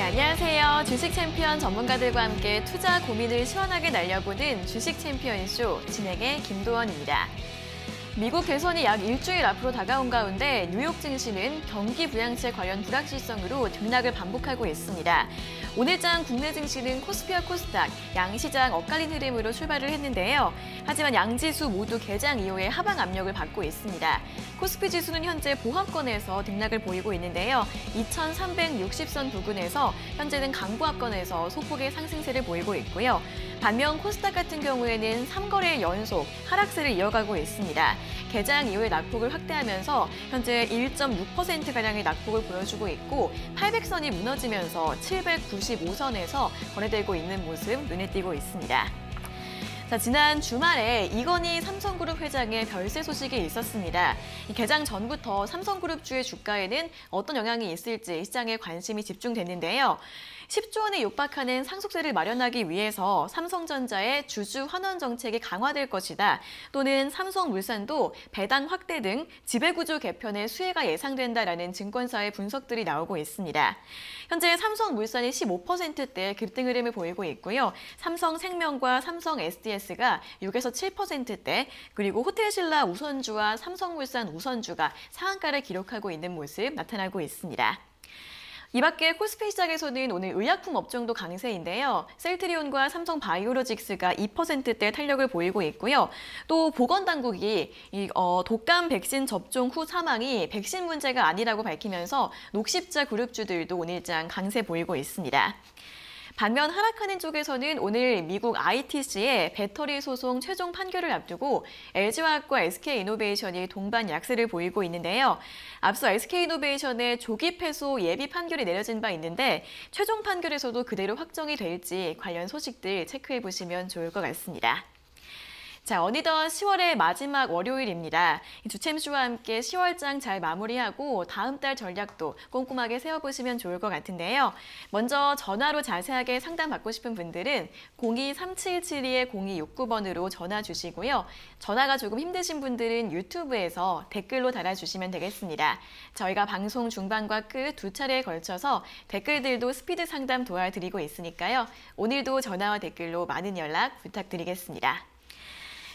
안녕하세요. 주식 챔피언 전문가들과 함께 투자 고민을 시원하게 날려보는 주식 챔피언쇼 진행의 김도원입니다. 미국 대선이 약 일주일 앞으로 다가온 가운데 뉴욕 증시는 경기 부양책 관련 불확실성으로 등락을 반복하고 있습니다. 오늘장 국내 증시는 코스피와 코스닥, 양시장 엇갈린 흐름으로 출발을 했는데요. 하지만 양지수 모두 개장 이후에 하방 압력을 받고 있습니다. 코스피 지수는 현재 보합권에서 등락을 보이고 있는데요. 2360선 부근에서 현재는 강보합권에서 소폭의 상승세를 보이고 있고요. 반면 코스닥 같은 경우에는 3거래 연속 하락세를 이어가고 있습니다. 개장 이후에 낙폭을 확대하면서 현재 1.6%가량의 낙폭을 보여주고 있고 800선이 무너지면서 795선에서 거래되고 있는 모습 눈에 띄고 있습니다. 자, 지난 주말에 이건희 삼성그룹 회장의 별세 소식이 있었습니다. 개장 전부터 삼성그룹주의 주가에는 어떤 영향이 있을지 시장에 관심이 집중됐는데요. 10조 원에 육박하는 상속세를 마련하기 위해서 삼성전자의 주주 환원 정책이 강화될 것이다. 또는 삼성물산도 배당 확대 등 지배구조 개편의 수혜가 예상된다라는 증권사의 분석들이 나오고 있습니다. 현재 삼성물산이 15%대 급등 흐름을 보이고 있고요. 삼성생명과 삼성 SDS가 6에서 7%대, 그리고 호텔신라 우선주와 삼성물산 우선주가 상한가를 기록하고 있는 모습 나타나고 있습니다. 이 밖에 코스피 시장에서는 오늘 의약품 업종도 강세인데요. 셀트리온과 삼성바이오로직스가 2%대 탄력을 보이고 있고요. 또 보건당국이 독감 백신 접종 후 사망이 백신 문제가 아니라고 밝히면서 녹십자 그룹주들도 오늘장 강세 보이고 있습니다. 반면 하락하는 쪽에서는 오늘 미국 ITC의 배터리 소송 최종 판결을 앞두고 LG화학과 SK이노베이션이 동반 약세를 보이고 있는데요. 앞서 SK이노베이션의 조기 패소 예비 판결이 내려진 바 있는데 최종 판결에서도 그대로 확정이 될지 관련 소식들 체크해 보시면 좋을 것 같습니다. 자, 어느덧 10월의 마지막 월요일입니다. 주챔쇼와 함께 10월장 잘 마무리하고 다음 달 전략도 꼼꼼하게 세워보시면 좋을 것 같은데요. 먼저 전화로 자세하게 상담받고 싶은 분들은 02-3772-0269번으로 전화 주시고요. 전화가 조금 힘드신 분들은 유튜브에서 댓글로 달아주시면 되겠습니다. 저희가 방송 중반과 끝 두 차례에 걸쳐서 댓글들도 스피드 상담 도와드리고 있으니까요. 오늘도 전화와 댓글로 많은 연락 부탁드리겠습니다.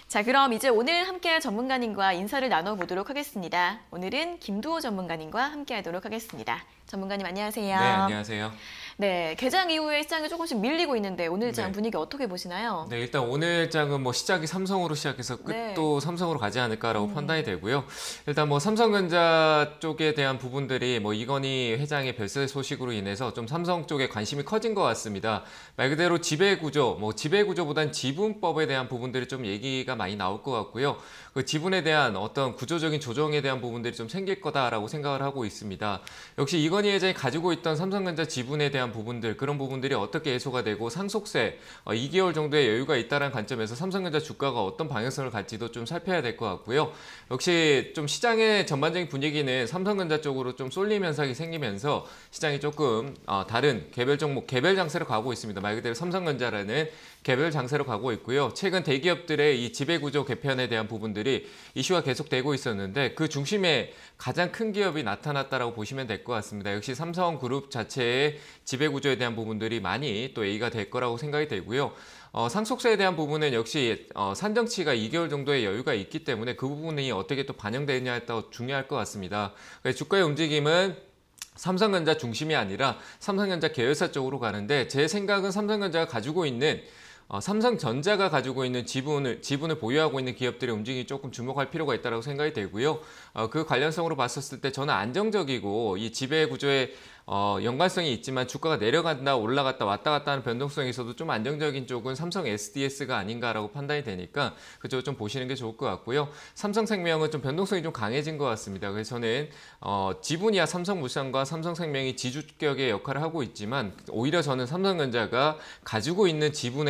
자, 그럼 이제 오늘 함께할 전문가님과 인사를 나눠보도록 하겠습니다. 오늘은 김두호 전문가님과 함께하도록 하겠습니다. 전문가님 안녕하세요. 네, 안녕하세요. 네, 개장 이후에 시장이 조금씩 밀리고 있는데 오늘 장 네. 분위기 어떻게 보시나요? 네, 일단 오늘 장은 시작이 삼성으로 시작해서 끝도 삼성으로 가지 않을까라고 판단이 되고요. 일단 삼성전자 쪽에 대한 부분들이 이건희 회장의 별세 소식으로 인해서 좀 삼성 쪽에 관심이 커진 것 같습니다. 말 그대로 지배구조, 지배구조보단 지분법에 대한 부분들이 좀 얘기가 많이 나올 것 같고요. 그 지분에 대한 어떤 구조적인 조정에 대한 부분들이 좀 생길 거다라고 생각을 하고 있습니다. 역시 이건희 회장이 가지고 있던 삼성전자 지분에 대한 부분들, 그런 부분들이 어떻게 해소가 되고 상속세 2개월 정도의 여유가 있다는 관점에서 삼성전자 주가가 어떤 방향성을 갈지도 좀 살펴야 될 것 같고요. 역시 좀 시장의 전반적인 분위기는 삼성전자 쪽으로 좀 쏠림 현상이 생기면서 시장이 조금 다른 개별 종목, 개별 장세로 가고 있습니다. 말 그대로 삼성전자라는 개별 장세로 가고 있고요. 최근 대기업들의 이 지배구조 개편에 대한 부분들이 이슈가 계속되고 있었는데 그 중심에 가장 큰 기업이 나타났다라고 보시면 될 것 같습니다. 역시 삼성그룹 자체의 지배구조에 대한 부분들이 많이 또 A가 될 거라고 생각이 되고요. 상속세에 대한 부분은 역시 산정치가 2개월 정도의 여유가 있기 때문에 그 부분이 어떻게 또 반영되느냐에 따라 중요할 것 같습니다. 주가의 움직임은 삼성전자 중심이 아니라 삼성전자 계열사 쪽으로 가는데 제 생각은 삼성전자가 가지고 있는 삼성전자가 가지고 있는 지분을 보유하고 있는 기업들의 움직임이 조금 주목할 필요가 있다고 생각이 되고요. 그 관련성으로 봤었을 때 저는 안정적이고 이 지배 구조의 연관성이 있지만 주가가 내려간다 올라갔다 왔다 갔다 하는 변동성이 있어도 좀 안정적인 쪽은 삼성 SDS가 아닌가라고 판단이 되니까 그쪽을 좀 보시는 게 좋을 것 같고요. 삼성생명은 좀 변동성이 좀 강해진 것 같습니다. 그래서 저는 지분이야 삼성물산과 삼성생명이 지주격의 역할을 하고 있지만 오히려 저는 삼성전자가 가지고 있는 지분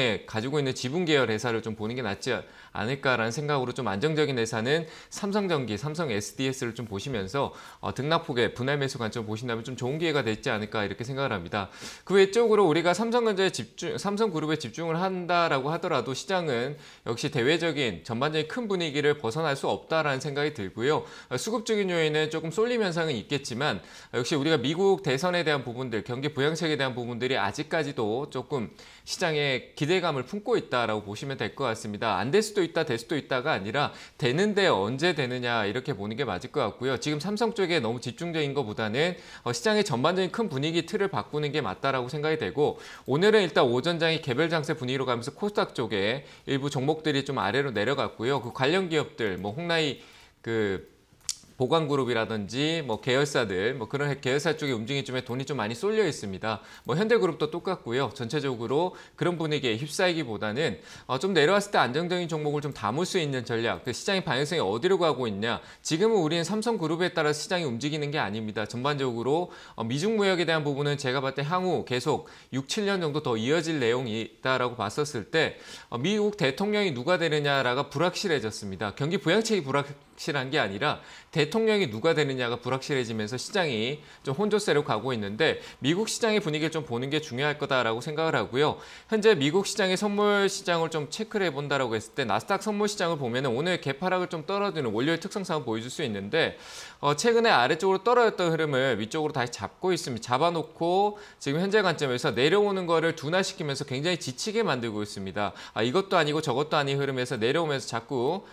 계열 회사를 좀 보는 게 낫지 않을까라는 생각으로 좀 안정적인 회사는 삼성전기, 삼성 SDS를 좀 보시면서 등락폭의 분할 매수 관점 보신다면 좀 좋은 기회가 됐지 않을까 이렇게 생각을 합니다. 그 외적으로 우리가 삼성그룹에 집중을 한다라고 하더라도 시장은 역시 대외적인 전반적인 큰 분위기를 벗어날 수 없다라는 생각이 들고요. 수급적인 요인은 조금 쏠림 현상은 있겠지만 역시 우리가 미국 대선에 대한 부분들, 경기 부양책에 대한 부분들이 아직까지도 조금 시장에 기대감을 품고 있다라고 보시면 될 것 같습니다. 안 될 수도 있다, 될 수도 있다가 아니라 되는데 언제 되느냐 이렇게 보는 게 맞을 것 같고요. 지금 삼성 쪽에 너무 집중적인 것보다는 시장의 전반적인 큰 분위기 틀을 바꾸는 게 맞다라고 생각이 되고 오늘은 일단 오전장이 개별 장세 분위기로 가면서 코스닥 쪽에 일부 종목들이 좀 아래로 내려갔고요. 그 관련 기업들, 뭐 홍라이 보강그룹이라든지 뭐 계열사들 뭐 그런 계열사 쪽의 움직임 중에 돈이 좀 많이 쏠려 있습니다. 뭐 현대그룹도 똑같고요. 전체적으로 그런 분위기에 휩싸이기보다는 좀 내려왔을 때 안정적인 종목을 좀 담을 수 있는 전략, 그 시장의 방향성이 어디로 가고 있냐. 지금은 우리는 삼성그룹에 따라 시장이 움직이는 게 아닙니다. 전반적으로 미중 무역에 대한 부분은 제가 봤을 때 향후 계속 6, 7년 정도 더 이어질 내용이 있다라고 봤었을 때 미국 대통령이 누가 되느냐가 불확실해졌습니다. 경기 부양책이 불확실한 게 아니라 대통령이 누가 되느냐가 불확실해지면서 시장이 좀 혼조세로 가고 있는데 미국 시장의 분위기를 좀 보는 게 중요할 거다라고 생각을 하고요. 현재 미국 시장의 선물 시장을 좀 체크를 해본다라고 했을 때 나스닥 선물 시장을 보면은 오늘 개파락을 좀 떨어지는 월요일 특성상을 보여줄 수 있는데 최근에 아래쪽으로 떨어졌던 흐름을 위쪽으로 다시 잡고 있습니다. 잡아놓고 지금 현재 관점에서 내려오는 거를 둔화시키면서 굉장히 지치게 만들고 있습니다. 이것도 아니고 저것도 아닌 흐름에서 내려오면서 자꾸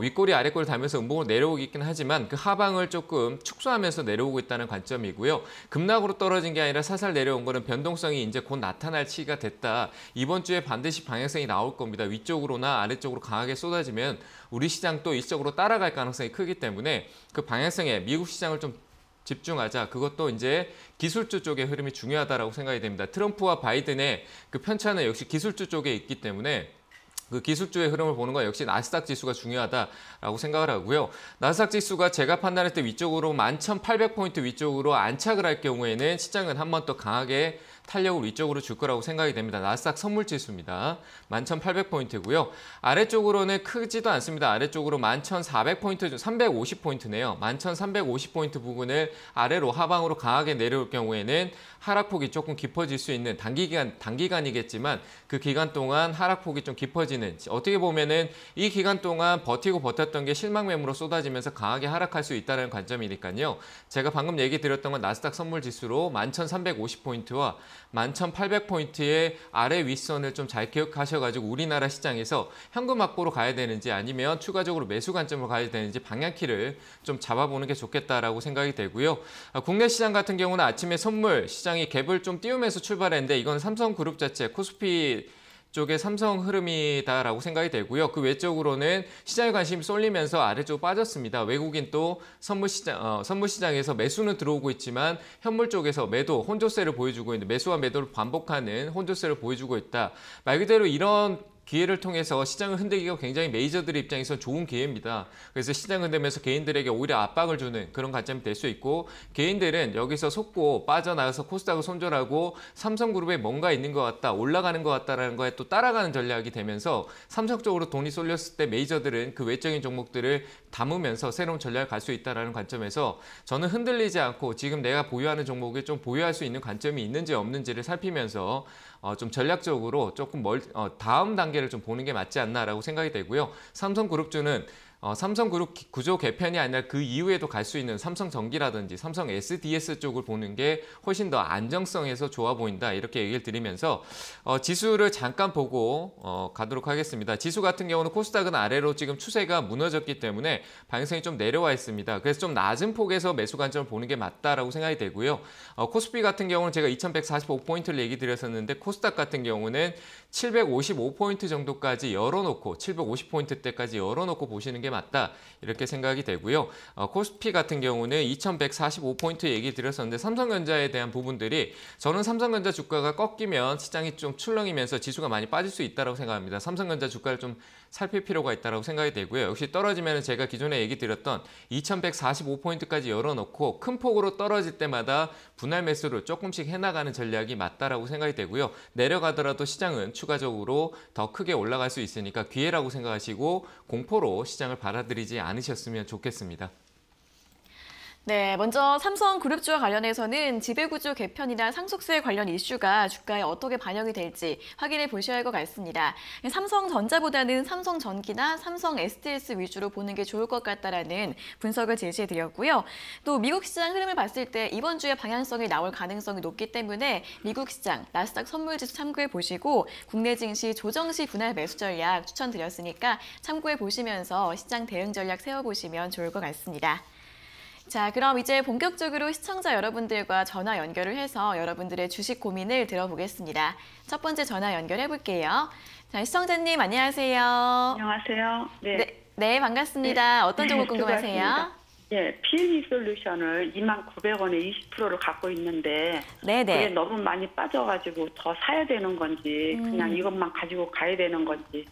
윗꼬리 아랫꼬리 달면서 음봉으로 내려오고 있긴 하지만 그 하방을 조금 축소하면서 내려오고 있다는 관점이고요. 급락으로 떨어진 게 아니라 살살 내려온 거는 변동성이 이제 곧 나타날 시기가 됐다. 이번 주에 반드시 방향성이 나올 겁니다. 위쪽으로나 아래쪽으로 강하게 쏟아지면 우리 시장도 일적으로 따라갈 가능성이 크기 때문에 그 방향성에 미국 시장을 좀 집중하자. 그것도 이제 기술주 쪽의 흐름이 중요하다라고 생각이 됩니다. 트럼프와 바이든의 그 편차는 역시 기술주 쪽에 있기 때문에 그 기술주의 흐름을 보는 건 역시 나스닥 지수가 중요하다라고 생각을 하고요. 나스닥 지수가 제가 판단할 때 위쪽으로 11,800포인트 위쪽으로 안착을 할 경우에는 시장은 한 번 더 강하게 탄력을 위쪽으로 줄 거라고 생각이 됩니다. 나스닥 선물 지수입니다. 11,800포인트고요. 아래쪽으로는 크지도 않습니다. 아래쪽으로 11,400포인트, 350포인트네요. 11,350포인트 부분을 아래로 하방으로 강하게 내려올 경우에는 하락폭이 조금 깊어질 수 있는 단기간이겠지만 그 기간 동안 하락폭이 좀 깊어지는, 어떻게 보면은 이 기간 동안 버티고 버텼던 게 실망 매물로 쏟아지면서 강하게 하락할 수 있다는 관점이니까요. 제가 방금 얘기 드렸던 건 나스닥 선물 지수로 11,350포인트와 11,800포인트의 아래 윗선을 좀 잘 기억하셔가지고 우리나라 시장에서 현금 확보로 가야 되는지 아니면 추가적으로 매수 관점으로 가야 되는지 방향키를 좀 잡아보는 게 좋겠다라고 생각이 되고요. 국내 시장 같은 경우는 아침에 선물 시장이 갭을 좀 띄우면서 출발했는데 이건 삼성그룹 자체 코스피 쪽의 삼성 흐름이다라고 생각이 되고요. 그 외적으로는 시장의 관심이 쏠리면서 아래쪽으로 빠졌습니다. 외국인 또 선물 시장에서 매수는 들어오고 있지만 현물 쪽에서 매도, 혼조세를 보여주고 있는, 매수와 매도를 반복하는 혼조세를 보여주고 있다. 말 그대로 이런 기회를 통해서 시장을 흔들기가 굉장히 메이저들의 입장에서 좋은 기회입니다. 그래서 시장 흔들면서 개인들에게 오히려 압박을 주는 그런 관점이 될 수 있고, 개인들은 여기서 속고 빠져나가서 코스닥을 손절하고 삼성그룹에 뭔가 있는 것 같다, 올라가는 것 같다라는 거에 또 따라가는 전략이 되면서 삼성 쪽으로 돈이 쏠렸을 때 메이저들은 그 외적인 종목들을 담으면서 새로운 전략을 갈 수 있다는 관점에서 저는 흔들리지 않고 지금 내가 보유하는 종목을 좀 보유할 수 있는 관점이 있는지 없는지를 살피면서 좀 전략적으로 조금 다음 단계를 좀 보는 게 맞지 않나라고 생각이 되고요. 삼성그룹주는 삼성그룹 구조 개편이 아니라 그 이후에도 갈 수 있는 삼성전기라든지 삼성 SDS 쪽을 보는 게 훨씬 더 안정성에서 좋아 보인다, 이렇게 얘기를 드리면서 지수를 잠깐 보고 가도록 하겠습니다. 지수 같은 경우는 코스닥은 아래로 지금 추세가 무너졌기 때문에 방향성이 좀 내려와 있습니다. 그래서 좀 낮은 폭에서 매수 관점을 보는 게 맞다라고 생각이 되고요. 코스피 같은 경우는 제가 2145포인트를 얘기 드렸었는데 코스닥 같은 경우는 755포인트 정도까지 열어놓고 750포인트대까지 열어놓고 보시는 게 맞다, 이렇게 생각이 되고요. 코스피 같은 경우는 2145포인트 얘기 드렸었는데 삼성전자에 대한 부분들이, 저는 삼성전자 주가가 꺾이면 시장이 좀 출렁이면서 지수가 많이 빠질 수 있다고 생각합니다. 삼성전자 주가를 좀 살필 필요가 있다고 생각이 되고요. 역시 떨어지면 제가 기존에 얘기 드렸던 2145포인트까지 열어놓고 큰 폭으로 떨어질 때마다 분할 매수를 조금씩 해나가는 전략이 맞다라고 생각이 되고요. 내려가더라도 시장은 추가적으로 더 크게 올라갈 수 있으니까 기회라고 생각하시고 공포로 시장을 받아들이지 않으셨으면 좋겠습니다. 네, 먼저 삼성그룹주와 관련해서는 지배구조 개편이나 상속세 관련 이슈가 주가에 어떻게 반영이 될지 확인해 보셔야 할 것 같습니다. 삼성전자보다는 삼성전기나 삼성 SDS 위주로 보는 게 좋을 것 같다라는 분석을 제시해 드렸고요. 또 미국 시장 흐름을 봤을 때 이번 주에 방향성이 나올 가능성이 높기 때문에 미국 시장, 나스닥 선물지수 참고해 보시고 국내 증시 조정 시 분할 매수 전략 추천드렸으니까 참고해 보시면서 시장 대응 전략 세워보시면 좋을 것 같습니다. 자, 그럼 이제 본격적으로 시청자 여러분들과 전화 연결을 해서 여러분들의 주식 고민을 들어보겠습니다. 첫 번째 전화 연결해 볼게요. 자, 시청자님 안녕하세요. 안녕하세요. 네, 반갑습니다. 어떤 종목 궁금하세요? 예, P&E 솔루션을 29,900원에 20%를 갖고 있는데 네네. 그게 너무 많이 빠져가지고 더 사야 되는 건지 그냥 이것만 가지고 가야 되는 건지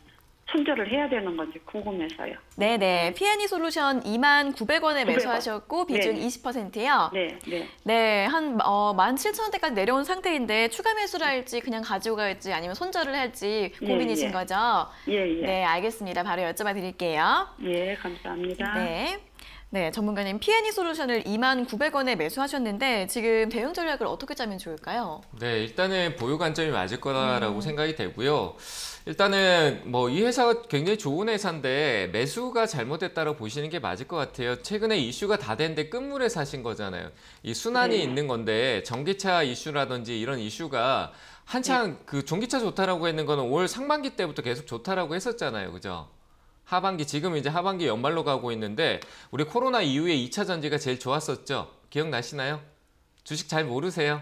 손절을 해야 되는 건지 궁금해서요. 네네. P&E 솔루션 29,900원에 매수하셨고 비중 네. 20%요? 네, 네. 네, 한 17,000원대까지 내려온 상태인데 추가 매수를 할지 그냥 가지고 갈지 아니면 손절을 할지 고민이신 예. 거죠? 예, 예. 네, 알겠습니다. 바로 여쭤봐 드릴게요. 예, 감사합니다. 네. 네, 전문가님 P&E 솔루션을 29,900원에 매수하셨는데 지금 대응 전략을 어떻게 짜면 좋을까요? 네, 일단은 보유 관점이 맞을 거라고 생각이 되고요. 일단은 뭐 이 회사가 굉장히 좋은 회사인데 매수가 잘못됐다고 보시는 게 맞을 것 같아요. 최근에 이슈가 다 됐는데 끝물에 사신 거잖아요. 이 순환이 있는 건데 전기차 이슈라든지 이런 이슈가 한창 그 전기차 좋다라고 했는 거는 올 상반기 때부터 계속 좋다라고 했었잖아요. 그죠? 하반기, 지금 이제 하반기 연말로 가고 있는데 우리 코로나 이후에 2차 전지가 제일 좋았었죠? 기억나시나요? 주식 잘 모르세요?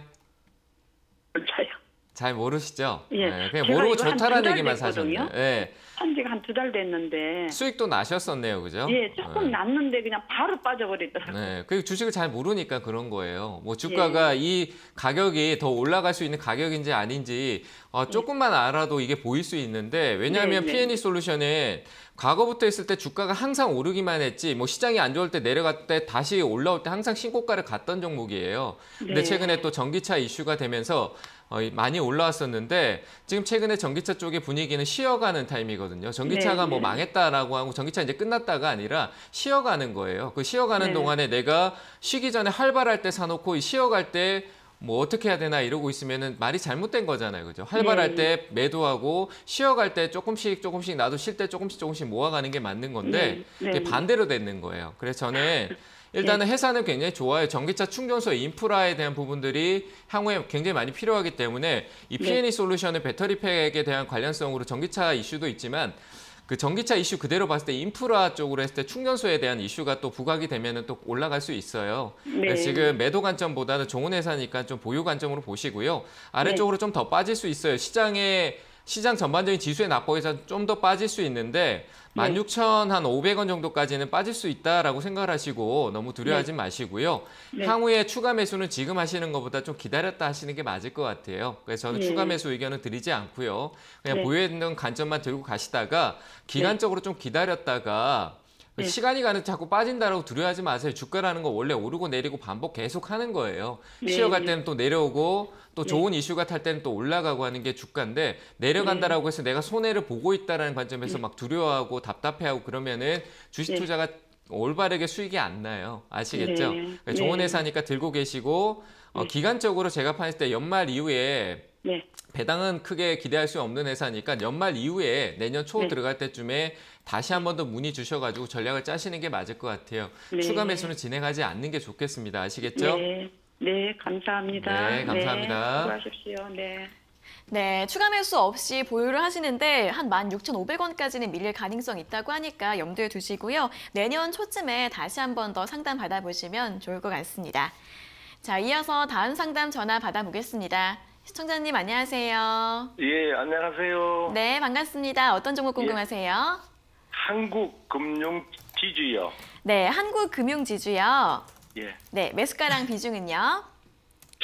저요. 잘 모르시죠? 예. 네, 그냥 제가 모르고 이거 한두 좋다라는 달 얘기만 됐거든요. 사셨네요. 네. 한지가 한 2달 됐는데 수익도 나셨었네요. 그죠? 예, 조금 네. 났는데 그냥 바로 빠져버리더라고요. 네, 그 주식을 잘 모르니까 그런 거예요. 뭐 주가가 이 가격이 더 올라갈 수 있는 가격인지 아닌지 조금만 알아도 이게 보일 수 있는데 왜냐하면 네, 네. P&E 솔루션은 과거부터 했을 때 주가가 항상 오르기만 했지 뭐 시장이 안 좋을 때 내려갈 때 다시 올라올 때 항상 신고가를 갔던 종목이에요. 근데 네. 최근에 또 전기차 이슈가 되면서 많이 올라왔었는데 지금 최근에 전기차 쪽의 분위기는 쉬어가는 타임이거든요. 전기차가 네, 뭐 네. 망했다라고 하고 전기차 이제 끝났다가 아니라 쉬어가는 거예요. 그 쉬어가는 네. 동안에 내가 쉬기 전에 활발할 때 사놓고 쉬어갈 때 뭐 어떻게 해야 되나 이러고 있으면은 말이 잘못된 거잖아요. 그죠? 활발할 네. 때 매도하고 쉬어갈 때 조금씩 나도 쉴 때 조금씩 모아가는 게 맞는 건데 네. 이게 네. 반대로 되는 거예요. 그래서 저는 일단은 회사는 굉장히 좋아요. 전기차 충전소 인프라에 대한 부분들이 향후에 굉장히 많이 필요하기 때문에 이 P&E 솔루션의 배터리팩에 대한 관련성으로 전기차 이슈도 있지만 그 전기차 이슈 그대로 봤을 때 인프라 쪽으로 했을 때 충전소에 대한 이슈가 또 부각이 되면은 또 올라갈 수 있어요. 네. 그래서 지금 매도 관점보다는 좋은 회사니까 좀 보유 관점으로 보시고요. 아래쪽으로 좀 더 빠질 수 있어요. 시장 전반적인 지수의 낙폭에서 좀 더 빠질 수 있는데 16,500원 정도까지는 빠질 수 있다라고 생각을 하시고 너무 두려워하지 마시고요. 네. 향후에 추가 매수는 지금 하시는 것보다 좀 기다렸다 하시는 게 맞을 것 같아요. 그래서 저는 추가 매수 의견은 드리지 않고요. 그냥 보유에 있는 관점만 들고 가시다가 기간적으로 좀 기다렸다가 시간이 가는 자꾸 빠진다라고 두려워하지 마세요. 주가라는 거 원래 오르고 내리고 반복 계속 하는 거예요. 쉬어갈 때는 또 내려오고 또 좋은 이슈가 탈 때는 또 올라가고 하는 게 주가인데 내려간다라고 해서 내가 손해를 보고 있다라는 관점에서 막 두려워하고 답답해하고 그러면은 주식 투자가 올바르게 수익이 안 나요. 아시겠죠? 그러니까 좋은 회사니까 들고 계시고 기간적으로 제가 봤을 때 연말 이후에 배당은 크게 기대할 수 없는 회사니까 연말 이후에 내년 초 들어갈 때쯤에 다시 한 번 더 문의 주셔가지고 전략을 짜시는 게 맞을 것 같아요. 추가 매수는 진행하지 않는 게 좋겠습니다. 아시겠죠? 네, 감사합니다. 네, 감사합니다. 수고하십시오. 네. 네, 추가 매수 없이 보유를 하시는데 한 16,500원까지는 밀릴 가능성이 있다고 하니까 염두에 두시고요. 내년 초쯤에 다시 한 번 더 상담 받아보시면 좋을 것 같습니다. 자, 이어서 다음 상담 전화 받아보겠습니다. 시청자님 안녕하세요. 예, 안녕하세요. 네, 반갑습니다. 어떤 종목 궁금하세요? 한국금융지주요. 네, 한국금융지주요. 예. 네, 매수가랑 비중은요?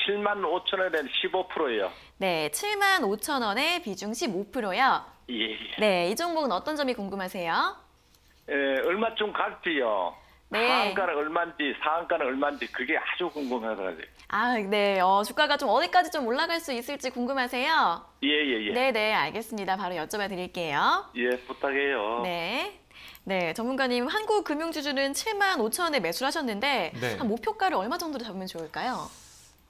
75,000원에 15%요. 네, 75,000원에 비중 15%요. 예. 네, 이 종목은 어떤 점이 궁금하세요? 얼마쯤 갈지요? 네. 하한가는 얼마인지 상한가는 얼마인지 그게 아주 궁금하더라고요. 아, 네, 주가가 좀 어디까지 좀 올라갈 수 있을지 궁금하세요? 예. 네, 알겠습니다. 바로 여쭤봐 드릴게요. 예, 부탁해요. 네. 네, 전문가님, 한국금융지주는 7만 5천 원에 매수를 하셨는데 네. 한 목표가를 얼마 정도로 잡으면 좋을까요?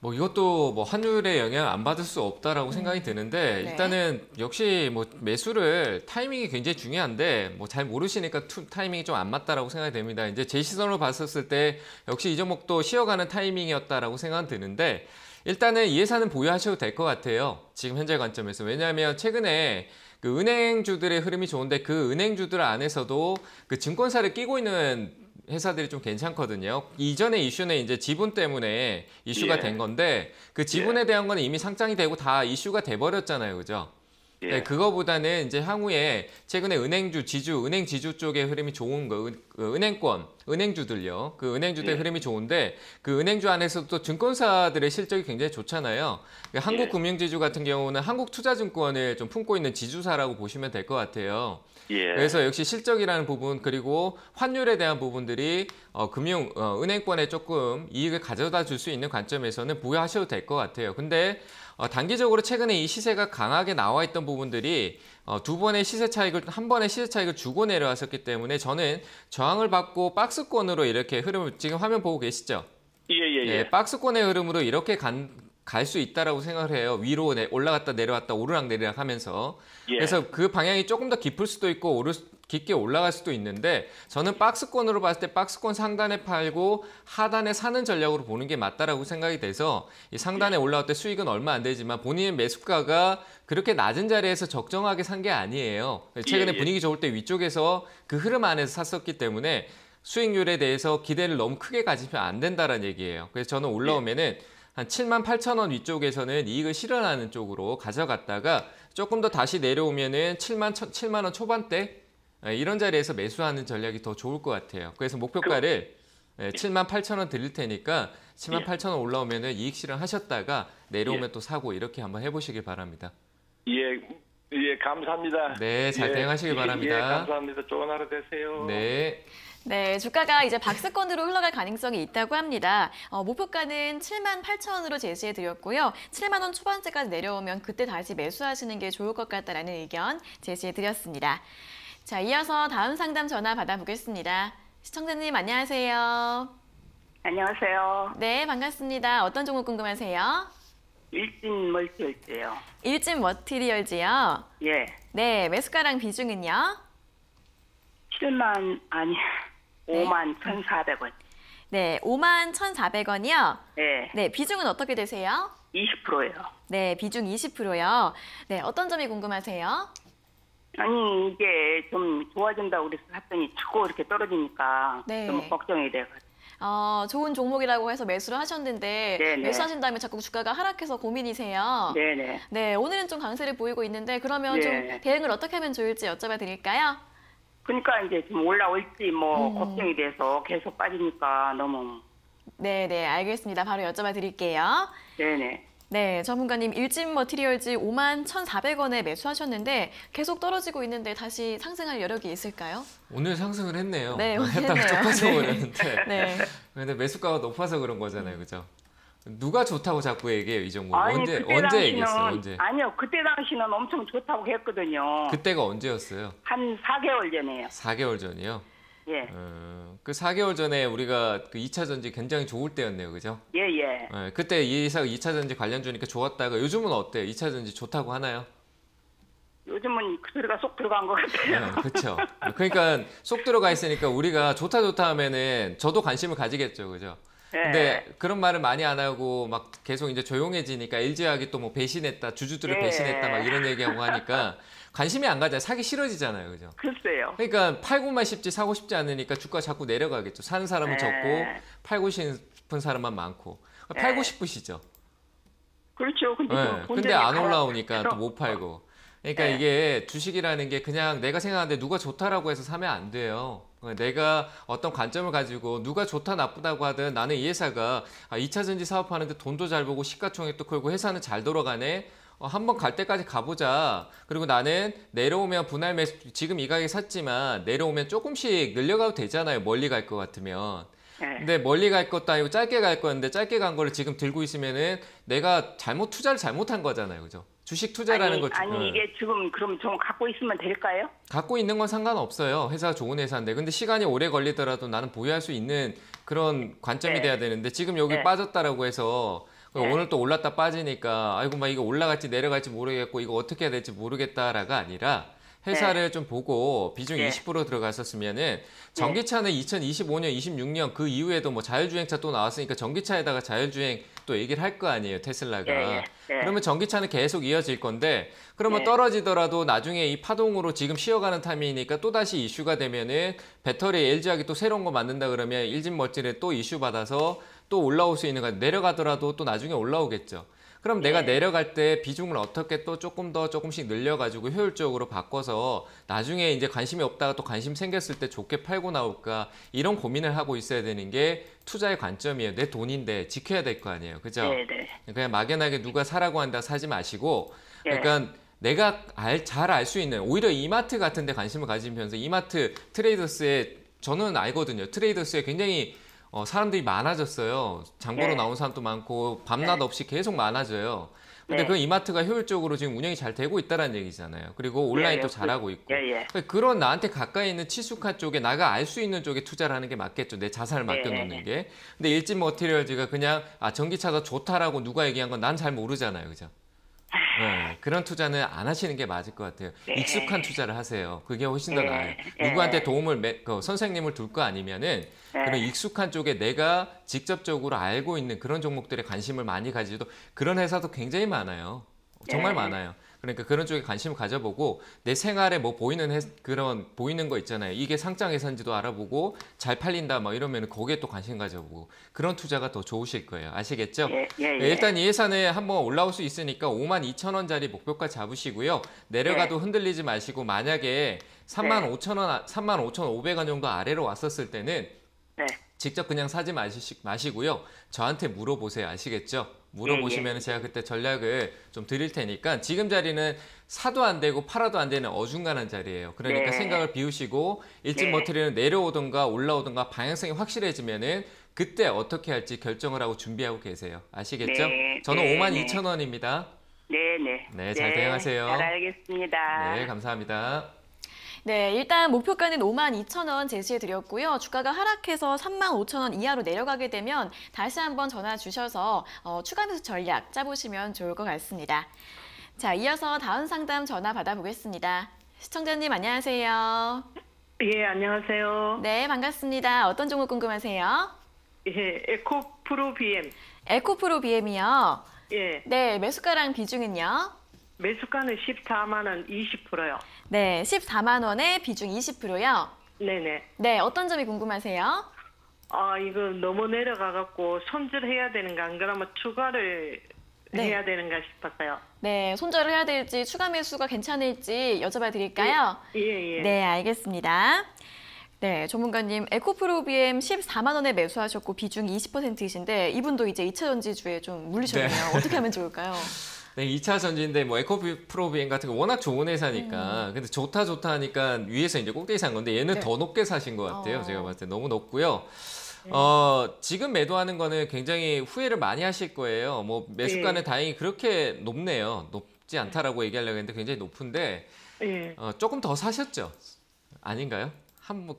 뭐 이것도 뭐 환율의 영향을 안 받을 수 없다라고 생각이 드는데 네. 일단은 역시 뭐 매수를 타이밍이 굉장히 중요한데 뭐 잘 모르시니까 타이밍이 좀 안 맞다라고 생각이 됩니다. 이제 제 시선으로 봤었을 때 역시 이 종목도 쉬어가는 타이밍이었다라고 생각은 드는데 일단은 이 회사는 보유하셔도 될 것 같아요. 지금 현재 관점에서. 왜냐하면 최근에 그 은행주들의 흐름이 좋은데 그 은행주들 안에서도 그 증권사를 끼고 있는 회사들이 좀 괜찮거든요. 이전의 이슈는 이제 지분 때문에 이슈가 예. 된 건데 그 지분에 대한 거는 이미 상장이 되고 다 이슈가 돼 버렸잖아요. 그죠? 예. 네, 그거보다는 이제 향후에 최근에 은행주, 지주, 은행 지주 쪽의 흐름이 좋은 거, 은행권, 은행주들요. 그 은행주들의 예. 흐름이 좋은데 그 은행주 안에서도 또 증권사들의 실적이 굉장히 좋잖아요. 한국금융지주 같은 경우는 한국투자증권을 좀 품고 있는 지주사라고 보시면 될 것 같아요. 예. 그래서 역시 실적이라는 부분 그리고 환율에 대한 부분들이 은행권에 조금 이익을 가져다 줄 수 있는 관점에서는 보유하셔도 될 것 같아요. 근데 단기적으로 최근에 이 시세가 강하게 나와 있던 부분들이 두 번의 시세 차익을 한 번의 시세 차익을 주고 내려왔었기 때문에 저는 저항을 받고 박스권으로 이렇게 흐름을 지금 화면 보고 계시죠? 예. 네, 박스권의 흐름으로 이렇게 갈 수 있다라고 생각을 해요. 위로 올라갔다 내려왔다 오르락 내리락 하면서. 예. 그래서 그 방향이 조금 더 깊을 수도 있고 깊게 올라갈 수도 있는데 저는 박스권으로 봤을 때 박스권 상단에 팔고 하단에 사는 전략으로 보는 게 맞다라고 생각이 돼서 이 상단에 올라올 때 수익은 얼마 안 되지만 본인의 매수가가 그렇게 낮은 자리에서 적정하게 산 게 아니에요. 최근에 예. 분위기 좋을 때 위쪽에서 그 흐름 안에서 샀었기 때문에 수익률에 대해서 기대를 너무 크게 가지면 안 된다는 얘기예요. 그래서 저는 올라오면은 한 7만 8천 원 위쪽에서는 이익을 실현하는 쪽으로 가져갔다가 조금 더 다시 내려오면은 7만 원 초반대 이런 자리에서 매수하는 전략이 더 좋을 것 같아요. 그래서 목표가를 7만 8천 원 드릴 테니까 7만 8천 원 올라오면은 이익 실현하셨다가 내려오면 또 사고 이렇게 한번 해보시길 바랍니다. 예, 감사합니다. 네, 잘 대응하시길 바랍니다. 예, 감사합니다. 좋은 하루 되세요. 네. 네, 주가가 이제 박스권으로 흘러갈 가능성이 있다고 합니다. 목표가는 7만 8천 원으로 제시해 드렸고요. 7만 원 초반대까지 내려오면 그때 다시 매수하시는 게 좋을 것 같다라는 의견 제시해 드렸습니다. 자, 이어서 다음 상담 전화 받아보겠습니다. 시청자님 안녕하세요. 안녕하세요. 네, 반갑습니다. 어떤 종목 궁금하세요? 일진 멀티월드요. 일진 머티리얼즈요. 예. 네, 매수가랑 비중은요? 5만 1,400원. 네, 5만 1,400원이요. 예. 네, 비중은 어떻게 되세요? 20%예요. 네, 비중 20%요. 네, 어떤 점이 궁금하세요? 아니 이게 좀 좋아진다고 그래서 샀더니 자꾸 이렇게 떨어지니까 네. 좀 걱정이 돼가지고. 좋은 종목이라고 해서 매수를 하셨는데 네네. 매수하신 다음에 자꾸 주가가 하락해서 고민이세요. 네네. 네, 오늘은 좀 강세를 보이고 있는데 그러면 네. 좀 대응을 어떻게 하면 좋을지 여쭤봐 드릴까요? 그러니까 이제 좀 올라올지 뭐 걱정이 돼서 계속 빠지니까 너무. 네, 알겠습니다. 바로 여쭤봐 드릴게요. 네네. 네, 전문가님 일진 머티리얼즈 5만 1,400원에 매수하셨는데 계속 떨어지고 있는데 다시 상승할 여력이 있을까요? 오늘 상승을 했네요. 네, 오늘 했다가 했네요. 쭉 네. 빠져버렸는데. 네. 근데 매수가가 높아서 그런 거잖아요, 그죠? 누가 좋다고 자꾸 얘기해요, 이 종목? 아니 언제 그때 당시는 얘기했어요? 언제? 아니요 그때 당시는 엄청 좋다고 했거든요. 그때가 언제였어요? 한 4개월 전에요. 4개월 전이요. 예. 그 4개월 전에 우리가 그 2차 전지 굉장히 좋을 때였네요, 그죠? 예. 그때 이 회사가 2차 전지 관련 주니까 좋았다가 요즘은 어때요? 2차 전지 좋다고 하나요? 요즘은 그 소리가 쏙 들어간 것 같아요. 그렇죠. 그러니까 속 들어가 있으니까 우리가 좋다 하면은 저도 관심을 가지겠죠, 그죠? 예. 근데 그런 말을 많이 안 하고 막 계속 이제 조용해지니까 LG화학이 또 뭐 배신했다, 주주들을 예. 배신했다 막 이런 얘기하고 하니까 관심이 안 가잖아요. 사기 싫어지잖아요, 그죠? 글쎄요. 그러니까 팔고만 싶지 사고 싶지 않으니까 주가 자꾸 내려가겠죠. 사는 사람은 예. 적고 팔고 싶은 사람만 많고 팔고 예. 싶으시죠. 그렇죠. 근데, 네. 본 근데 적이 안 가요. 올라오니까 또 못 팔고. 그러니까 네. 이게 주식이라는 게 그냥 내가 생각하는데 누가 좋다라고 해서 사면 안 돼요. 내가 어떤 관점을 가지고 누가 좋다 나쁘다고 하든 나는 이 회사가 2차 전지 사업하는데 돈도 잘 벌고 시가총액도 크고 회사는 잘 돌아가네. 한번 갈 때까지 가보자. 그리고 나는 내려오면 분할 매수 지금 이 가격에 샀지만 내려오면 조금씩 늘려가도 되잖아요. 멀리 갈 것 같으면. 네. 근데 멀리 갈 것도 아니고 짧게 갈 건데 짧게 간 거를 지금 들고 있으면은 내가 투자를 잘못한 거잖아요. 그죠? 주식 투자라는 것 아니 이게 지금 그럼 좀 갖고 있으면 될까요? 갖고 있는 건 상관없어요. 회사가 좋은 회사인데. 근데 시간이 오래 걸리더라도 나는 보유할 수 있는 그런 관점이 네. 돼야 되는데 지금 여기 네. 빠졌다라고 해서 네. 오늘 또 올랐다 빠지니까 아이고 막 이거 올라갈지 내려갈지 모르겠고 이거 어떻게 해야 될지 모르겠다라가 아니라 회사를 좀 보고 비중 네. 20% 들어갔었으면은 전기차는 2025년, 26년 그 이후에도 뭐 자율주행차 또 나왔으니까 전기차에다가 자율주행 또 얘기를 할 거 아니에요, 테슬라가. 예. 그러면 전기차는 계속 이어질 건데 그러면 네. 떨어지더라도 나중에 이 파동으로 지금 쉬어가는 타임이니까 또다시 이슈가 되면은 배터리 LG화학이 또 새로운 거 만든다 그러면 일진멀진에 또 이슈 받아서 또 올라올 수 있는 거 내려가더라도 또 나중에 올라오겠죠. 그럼 내가 내려갈 때 비중을 어떻게 또 조금씩 늘려가지고 효율적으로 바꿔서 나중에 이제 관심이 없다가 또 관심 생겼을 때 좋게 팔고 나올까 이런 고민을 하고 있어야 되는 게 투자의 관점이에요. 내 돈인데 지켜야 될 거 아니에요. 그죠? 네. 그냥 막연하게 누가 사라고 한다 사지 마시고 네. 그러니까 내가 잘 알 수 있는 오히려 이마트 같은 데 관심을 가지면서 이마트 트레이더스에 저는 알거든요. 트레이더스에 굉장히 사람들이 많아졌어요. 장보러 네. 나온 사람도 많고 밤낮 없이 계속 많아져요. 근데 네. 그 이마트가 효율적으로 지금 운영이 잘 되고 있다는 얘기잖아요. 그리고 온라인도 잘하고 있고. 예. 그런 나한테 가까이 있는 친숙한 쪽에 나가 알 수 있는 쪽에 투자를 하는 게 맞겠죠. 내 자산을 맡겨놓는 게. 근데 일진 머티리얼즈가 그냥 전기차가 좋다라고 누가 얘기한 건 난 잘 모르잖아요. 그죠? 네, 그런 투자는 안 하시는 게 맞을 것 같아요. 익숙한 투자를 하세요. 그게 훨씬 더 나아요. 누구한테 도움을 선생님을 둘 거 아니면은 그런 익숙한 쪽에 내가 직접적으로 알고 있는 그런 종목들에 관심을 많이 가지도 그런 회사도 굉장히 많아요. 정말 많아요. 그러니까 그런 쪽에 관심을 가져보고 내 생활에 뭐 그런 보이는 거 있잖아요. 이게 상장 회사인지도 알아보고 잘 팔린다 막 이러면 거기에 또 관심 가져보고 그런 투자가 더 좋으실 거예요. 아시겠죠? 일단 이 회사는 한번 올라올 수 있으니까 52,000원짜리 목표가 잡으시고요. 내려가도 흔들리지 마시고 만약에 35,000원, 35,500원 정도 아래로 왔었을 때는 직접 그냥 사지 마시고요. 저한테 물어보세요. 아시겠죠? 물어보시면 제가 그때 전략을 좀 드릴 테니까 지금 자리는 사도 안 되고 팔아도 안 되는 어중간한 자리예요. 그러니까 생각을 비우시고 일진 머티리얼은 내려오든가 올라오든가 방향성이 확실해지면은 그때 어떻게 할지 결정을 하고 준비하고 계세요. 아시겠죠? 저는 52,000원입니다. 네, 잘 대응하세요. 잘 알겠습니다. 네, 감사합니다. 네, 일단 목표가는 52,000원 제시해드렸고요. 주가가 하락해서 35,000원 이하로 내려가게 되면 다시 한번 전화 주셔서 추가 매수 전략 짜보시면 좋을 것 같습니다. 자, 이어서 다음 상담 전화 받아보겠습니다. 시청자님 안녕하세요. 예, 안녕하세요. 네, 반갑습니다. 어떤 종목 궁금하세요? 예, 에코프로 BM. 에코프로 BM이요. 예, 네, 매수가랑 비중은요? 매수가는 14만 원 20%요. 네, 14만 원에 비중 20%요. 네네. 네, 어떤 점이 궁금하세요? 이거 너무 내려가갖고 손절해야 되는가, 안 그러면 추가를 해야 되는가 싶었어요. 네, 손절을 해야 될지 추가 매수가 괜찮을지 여쭤봐 드릴까요? 예. 네, 알겠습니다. 네, 전문가님 에코프로 BM 14만 원에 매수하셨고 비중 20%이신데 이분도 이제 2차 전지주에 좀 물리셨네요. 어떻게 하면 좋을까요? 네, 2차 전지인데 뭐 에코프로 BM 같은 거 워낙 좋은 회사니까 근데 좋다 하니까 위에서 이제 꼭대기 산 건데 얘는 더 높게 사신 것 같아요. 제가 봤을 때 너무 높고요. 지금 매도하는 거는 굉장히 후회를 많이 하실 거예요. 뭐 매수가는 다행히 그렇게 높네요. 높지 않다라고 얘기하려고 했는데 굉장히 높은데 조금 더 사셨죠? 아닌가요?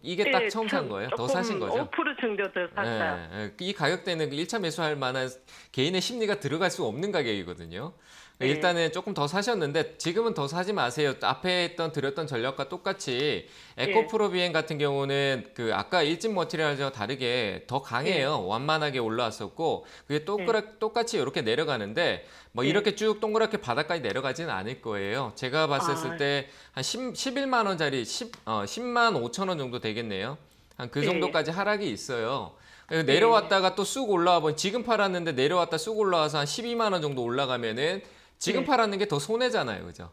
이게 딱 처음 산 거예요? 더 사신 거죠? 5% 정도 더 샀어요. 이 가격대는 1차 매수할 만한 개인의 심리가 들어갈 수 없는 가격이거든요. 일단은 조금 더 사셨는데 지금은 더 사지 마세요. 앞에 드렸던 전략과 똑같이 에코프로 BM 같은 경우는 아까 일진 머티리얼즈와 다르게 더 강해요. 완만하게 올라왔었고 그게 똑같이 이렇게 내려가는데 뭐 이렇게 쭉 동그랗게 바닥까지 내려가지는 않을 거예요. 제가 봤을 때 한 11만 원짜리 10만 5천 원 정도 되겠네요. 한 그 정도까지 하락이 있어요. 내려왔다가 또 쑥 올라와 보면 지금 팔았는데 내려왔다 쑥 올라와서 한 12만 원 정도 올라가면은 지금 팔았는 게 더 손해잖아요. 그죠?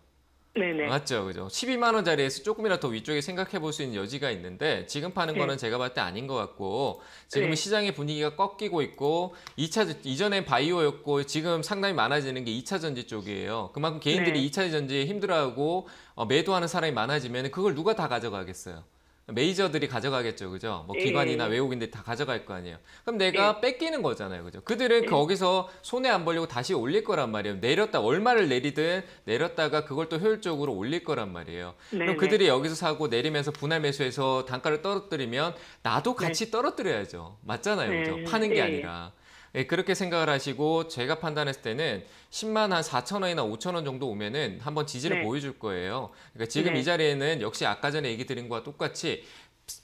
네네. 맞죠, 그죠? 12만 원짜리에서 조금이라도 더 위쪽에 생각해 볼 수 있는 여지가 있는데 지금 파는 거는 제가 봤을 때 아닌 것 같고 지금은 시장의 분위기가 꺾이고 있고 이전엔 바이오였고 지금 상당히 많아지는 게 2차 전지 쪽이에요. 그만큼 개인들이 2차 전지에 힘들어하고 매도하는 사람이 많아지면 그걸 누가 다 가져가겠어요. 메이저들이 가져가겠죠, 그죠? 뭐 기관이나 외국인들이 다 가져갈 거 아니에요. 그럼 내가 뺏기는 거잖아요, 그죠? 그들은 거기서 손해 안 보려고 다시 올릴 거란 말이에요. 내렸다 얼마를 내리든 내렸다가 그걸 또 효율적으로 올릴 거란 말이에요. 그럼 그들이 여기서 사고 내리면서 분할 매수해서 단가를 떨어뜨리면 나도 같이 떨어뜨려야죠. 맞잖아요, 그죠? 파는 게 아니라. 예, 그렇게 생각을 하시고 제가 판단했을 때는 10만 한 4천 원이나 5천 원 정도 오면은 한번 지지를 보여줄 거예요. 그러니까 지금 이 자리에는 역시 아까 전에 얘기 드린 거와 똑같이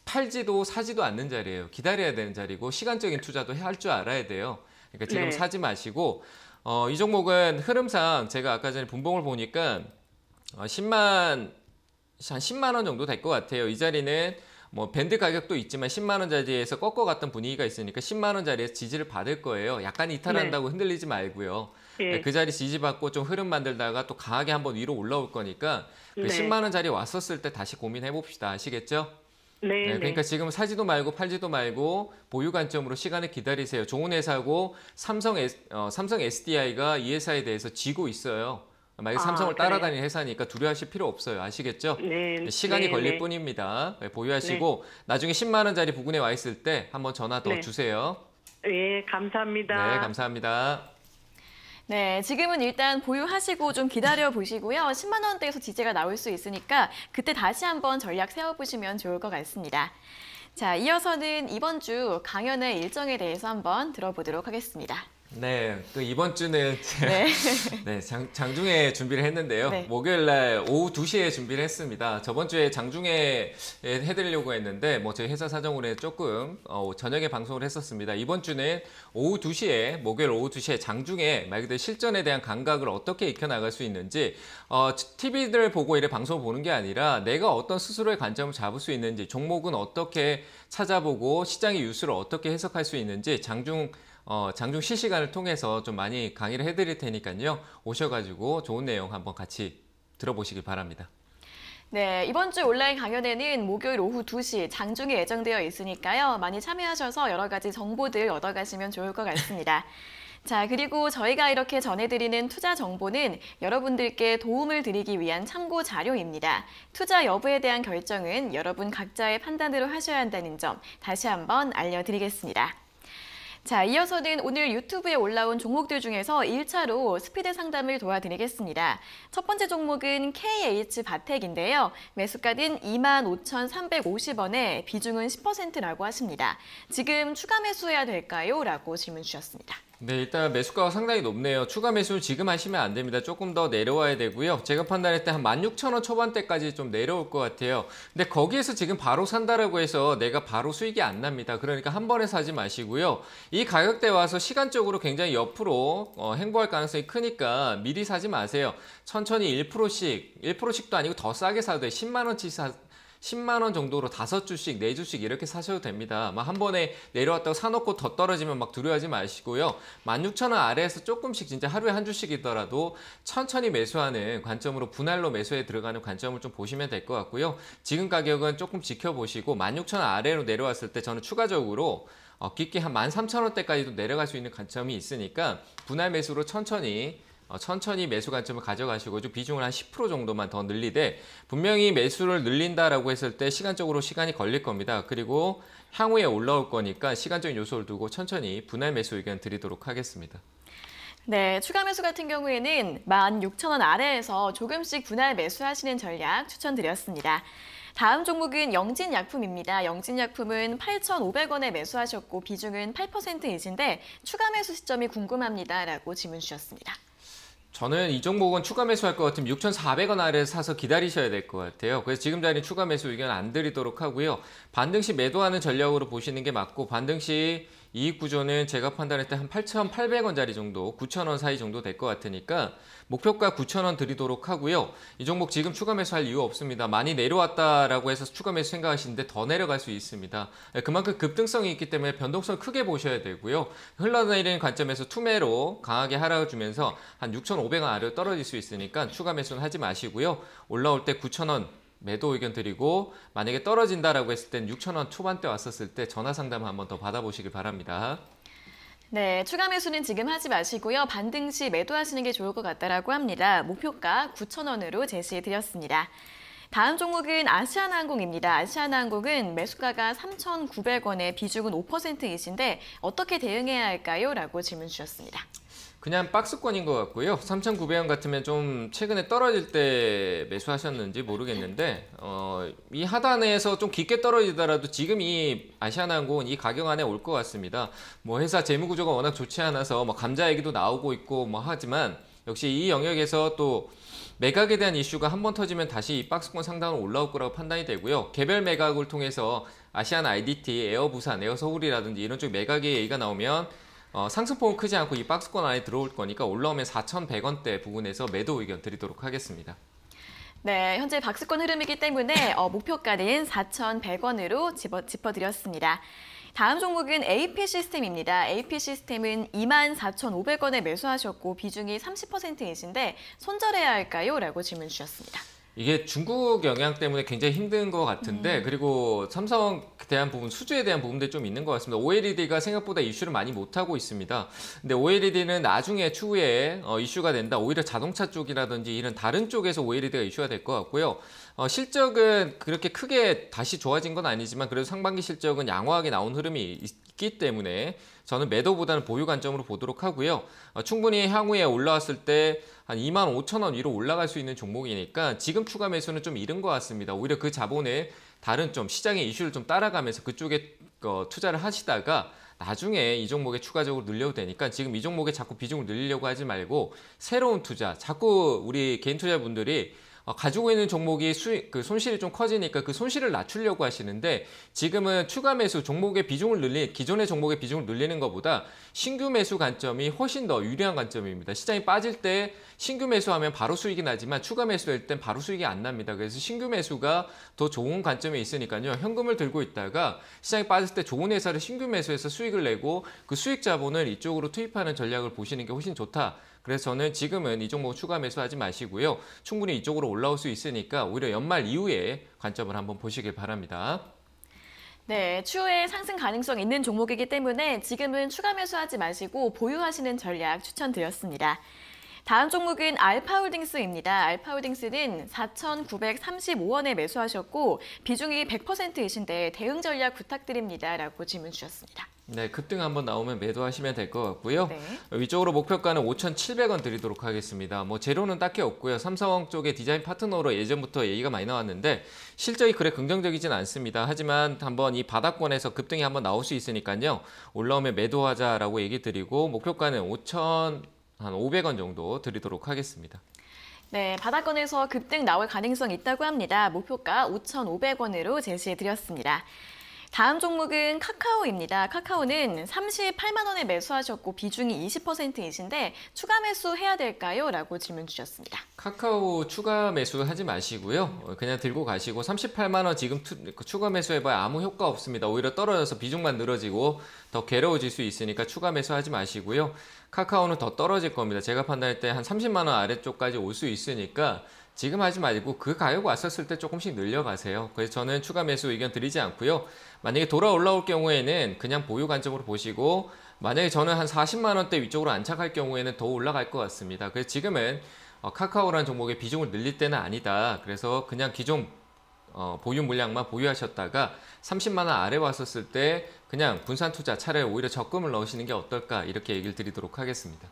팔지도 사지도 않는 자리예요. 기다려야 되는 자리고 시간적인 투자도 할 줄 알아야 돼요. 그러니까 지금 사지 마시고 이 종목은 흐름상 제가 아까 전에 분봉을 보니까 10만 원 정도 될 것 같아요. 이 자리는 뭐 밴드 가격도 있지만 10만 원 자리에서 꺾어갔던 분위기가 있으니까 10만 원 자리에서 지지를 받을 거예요. 약간 이탈한다고 흔들리지 말고요. 그 자리 지지받고 좀 흐름 만들다가 또 강하게 한번 위로 올라올 거니까 그 10만 원 자리 왔었을 때 다시 고민해 봅시다. 아시겠죠? 그러니까 지금 사지도 말고 팔지도 말고 보유 관점으로 시간을 기다리세요. 좋은 회사고 삼성 SDI가 이 회사에 대해서 지고 있어요. 만약에 삼성을 따라다니는 회사니까 두려워하실 필요 없어요. 아시겠죠? 시간이 걸릴 뿐입니다. 보유하시고 나중에 10만 원짜리 부근에 와 있을 때 한번 전화 더 주세요. 네, 감사합니다. 네, 감사합니다. 네, 지금은 일단 보유하시고 좀 기다려 보시고요. 10만 원대에서 지지가 나올 수 있으니까 그때 다시 한번 전략 세워보시면 좋을 것 같습니다. 자, 이어서는 이번 주 강연의 일정에 대해서 한번 들어보도록 하겠습니다. 네, 또 이번 주는 장중에 준비를 했는데요. 목요일 날 오후 2시에 준비를 했습니다. 저번 주에 장중에 해드리려고 했는데 뭐 저희 회사 사정으로 조금 저녁에 방송을 했었습니다. 이번 주는 오후 2시에 목요일 오후 2시에 장중에 말 그대로 실전에 대한 감각을 어떻게 익혀나갈 수 있는지 TV를 보고 이래 방송을 보는 게 아니라 내가 어떤 스스로의 관점을 잡을 수 있는지 종목은 어떻게 찾아보고 시장의 뉴스를 어떻게 해석할 수 있는지 장중 실시간을 통해서 좀 많이 강의를 해드릴 테니까요. 오셔가지고 좋은 내용 한번 같이 들어보시길 바랍니다. 네, 이번 주 온라인 강연에는 목요일 오후 2시 장중에 예정되어 있으니까요. 많이 참여하셔서 여러 가지 정보들 얻어가시면 좋을 것 같습니다. 자, 그리고 저희가 이렇게 전해드리는 투자 정보는 여러분들께 도움을 드리기 위한 참고 자료입니다. 투자 여부에 대한 결정은 여러분 각자의 판단으로 하셔야 한다는 점 다시 한번 알려드리겠습니다. 자, 이어서는 오늘 유튜브에 올라온 종목들 중에서 1차로 스피드 상담을 도와드리겠습니다. 첫 번째 종목은 KH바텍인데요. 매수가는 25,350원에 비중은 10%라고 하십니다. 지금 추가 매수해야 될까요? 라고 질문 주셨습니다. 네, 일단 매수가가 상당히 높네요. 추가 매수를 지금 하시면 안 됩니다. 조금 더 내려와야 되고요. 제가 판단할 때 한 16,000원 초반대까지 좀 내려올 것 같아요. 근데 거기에서 지금 바로 산다라고 해서 내가 바로 수익이 안 납니다. 그러니까 한 번에 사지 마시고요. 이 가격대 와서 시간적으로 굉장히 옆으로 행보할 가능성이 크니까 미리 사지 마세요. 천천히 1%씩도 아니고 더 싸게 사도 돼요. 10만 원치 10만 원 정도로 5주씩, 4주씩 이렇게 사셔도 됩니다. 막 한 번에 내려왔다고 사놓고 더 떨어지면 막 두려워하지 마시고요. 16,000원 아래에서 조금씩 진짜 하루에 한 주씩이더라도 천천히 매수하는 관점으로 분할로 매수에 들어가는 관점을 좀 보시면 될 것 같고요. 지금 가격은 조금 지켜보시고 16,000원 아래로 내려왔을 때 저는 추가적으로 깊게 한 13,000원대까지도 내려갈 수 있는 관점이 있으니까 분할 매수로 천천히 매수 관점을 가져가시고 좀 비중을 한 10% 정도만 더 늘리되 분명히 매수를 늘린다라고 했을 때 시간적으로 시간이 걸릴 겁니다. 그리고 향후에 올라올 거니까 시간적인 요소를 두고 천천히 분할 매수 의견 드리도록 하겠습니다. 네, 추가 매수 같은 경우에는 16,000원 아래에서 조금씩 분할 매수하시는 전략 추천드렸습니다. 다음 종목은 영진약품입니다. 영진약품은 8,500원에 매수하셨고 비중은 8%이신데 추가 매수 시점이 궁금합니다. 라고 질문 주셨습니다. 저는 이 종목은 추가 매수할 것 같으면 6,400원 아래에서 사서 기다리셔야 될 것 같아요. 그래서 지금 자리는 추가 매수 의견 안 드리도록 하고요. 반등 시 매도하는 전략으로 보시는 게 맞고 반등 시 이익 구조는 제가 판단할 때 한 8,800원짜리 정도, 9,000원 사이 정도 될 것 같으니까 목표가 9,000원 드리도록 하고요. 이 종목 지금 추가 매수할 이유 없습니다. 많이 내려왔다라고 해서 추가 매수 생각하시는데 더 내려갈 수 있습니다. 그만큼 급등성이 있기 때문에 변동성 크게 보셔야 되고요. 흘러내리는 관점에서 투매로 강하게 하락을 주면서 한 6,500원 아래로 떨어질 수 있으니까 추가 매수는 하지 마시고요. 올라올 때 9,000원 매도 의견 드리고 만약에 떨어진다라고 했을 땐 6,000원 초반대 왔었을 때 전화 상담 한번 더 받아보시길 바랍니다. 네, 추가 매수는 지금 하지 마시고요. 반등 시 매도하시는 게 좋을 것 같다라고 합니다. 목표가 9,000원으로 제시해 드렸습니다. 다음 종목은 아시아나항공입니다. 아시아나항공은 매수가가 3,900원에 비중은 5%이신데 어떻게 대응해야 할까요? 라고 질문 주셨습니다. 그냥 박스권인 것 같고요. 3,900원 같으면 좀 최근에 떨어질 때 매수하셨는지 모르겠는데 이 하단에서 좀 깊게 떨어지더라도 지금 이 아시아나항공은 이 가격 안에 올 것 같습니다. 뭐 회사 재무구조가 워낙 좋지 않아서 뭐 감자 얘기도 나오고 있고 뭐 하지만 역시 이 영역에서 또 매각에 대한 이슈가 한번 터지면 다시 이 박스권 상단으로 올라올 거라고 판단이 되고요. 개별 매각을 통해서 아시아나 IDT, 에어부산, 에어서울이라든지 이런 쪽 매각의 얘기가 나오면 상승폭은 크지 않고 이 박스권 안에 들어올 거니까 올라오면 4,100원대 부근에서 매도 의견 드리도록 하겠습니다. 네, 현재 박스권 흐름이기 때문에 목표가는 4,100원으로 짚어드렸습니다. 다음 종목은 AP 시스템입니다. AP 시스템은 24,500원에 매수하셨고 비중이 30%이신데 손절해야 할까요? 라고 질문 주셨습니다. 이게 중국 영향 때문에 굉장히 힘든 것 같은데 그리고 삼성에 대한 부분, 수주에 대한 부분들이 좀 있는 것 같습니다. OLED가 생각보다 이슈를 많이 못하고 있습니다. 근데 OLED는 나중에 추후에 이슈가 된다. 오히려 자동차 쪽이라든지 이런 다른 쪽에서 OLED가 이슈가 될 것 같고요. 실적은 그렇게 크게 다시 좋아진 건 아니지만 그래도 상반기 실적은 양호하게 나온 흐름이 있기 때문에 저는 매도보다는 보유 관점으로 보도록 하고요. 충분히 향후에 올라왔을 때 한 25,000원 위로 올라갈 수 있는 종목이니까 지금 추가 매수는 좀 이른 것 같습니다. 오히려 그 자본을 다른 좀 시장의 이슈를 좀 따라가면서 그쪽에 투자를 하시다가 나중에 이 종목에 추가적으로 늘려도 되니까 지금 이 종목에 자꾸 비중을 늘리려고 하지 말고 새로운 투자, 자꾸 우리 개인 투자분들이 가지고 있는 종목이 손실이 좀 커지니까 그 손실을 낮추려고 하시는데 지금은 추가 매수 종목의 비중을 기존의 종목의 비중을 늘리는 것보다 신규 매수 관점이 훨씬 더 유리한 관점입니다. 시장이 빠질 때 신규 매수하면 바로 수익이 나지만 추가 매수할 땐 바로 수익이 안 납니다. 그래서 신규 매수가 더 좋은 관점에 있으니까요. 현금을 들고 있다가 시장이 빠질 때 좋은 회사를 신규 매수해서 수익을 내고 그 수익 자본을 이쪽으로 투입하는 전략을 보시는 게 훨씬 좋다. 그래서 저는 지금은 이 종목 추가 매수하지 마시고요. 충분히 이쪽으로 올라올 수 있으니까 오히려 연말 이후에 관점을 한번 보시길 바랍니다. 네, 추후에 상승 가능성 있는 종목이기 때문에 지금은 추가 매수하지 마시고 보유하시는 전략 추천드렸습니다. 다음 종목은 알파홀딩스입니다. 알파홀딩스는 4,935원에 매수하셨고 비중이 100%이신데 대응 전략 부탁드립니다. 라고 질문 주셨습니다. 네, 급등 한번 나오면 매도하시면 될 것 같고요. 네. 위쪽으로 목표가는 5,700원 드리도록 하겠습니다. 뭐 재료는 딱히 없고요. 삼성 쪽의 디자인 파트너로 예전부터 얘기가 많이 나왔는데 실적이 그래 긍정적이진 않습니다. 하지만 한번 이 바닥권에서 급등이 한번 나올 수 있으니까요. 올라오면 매도하자라고 얘기 드리고 목표가는 5,500원 정도 드리도록 하겠습니다. 네, 바닥권에서 급등 나올 가능성이 있다고 합니다. 목표가 5,500원으로 제시해드렸습니다. 다음 종목은 카카오입니다. 카카오는 38만 원에 매수하셨고 비중이 20%이신데 추가 매수해야 될까요? 라고 질문 주셨습니다. 카카오 추가 매수하지 마시고요. 그냥 들고 가시고 38만 원 지금 추가 매수해봐야 아무 효과 없습니다. 오히려 떨어져서 비중만 늘어지고 더 괴로워질 수 있으니까 추가 매수하지 마시고요. 카카오는 더 떨어질 겁니다. 제가 판단할 때 한 30만 원 아래쪽까지 올 수 있으니까 지금 하지 말고 그 가격 왔었을 때 조금씩 늘려가세요. 그래서 저는 추가 매수 의견 드리지 않고요. 만약에 돌아 올라올 경우에는 그냥 보유 관점으로 보시고 만약에 저는 한 40만 원대 위쪽으로 안착할 경우에는 더 올라갈 것 같습니다. 그래서 지금은 카카오라는 종목의 비중을 늘릴 때는 아니다. 그래서 그냥 기존 보유 물량만 보유하셨다가 30만 원 아래 왔었을 때 그냥 분산 투자 차라리 오히려 적금을 넣으시는 게 어떨까 이렇게 얘기를 드리도록 하겠습니다.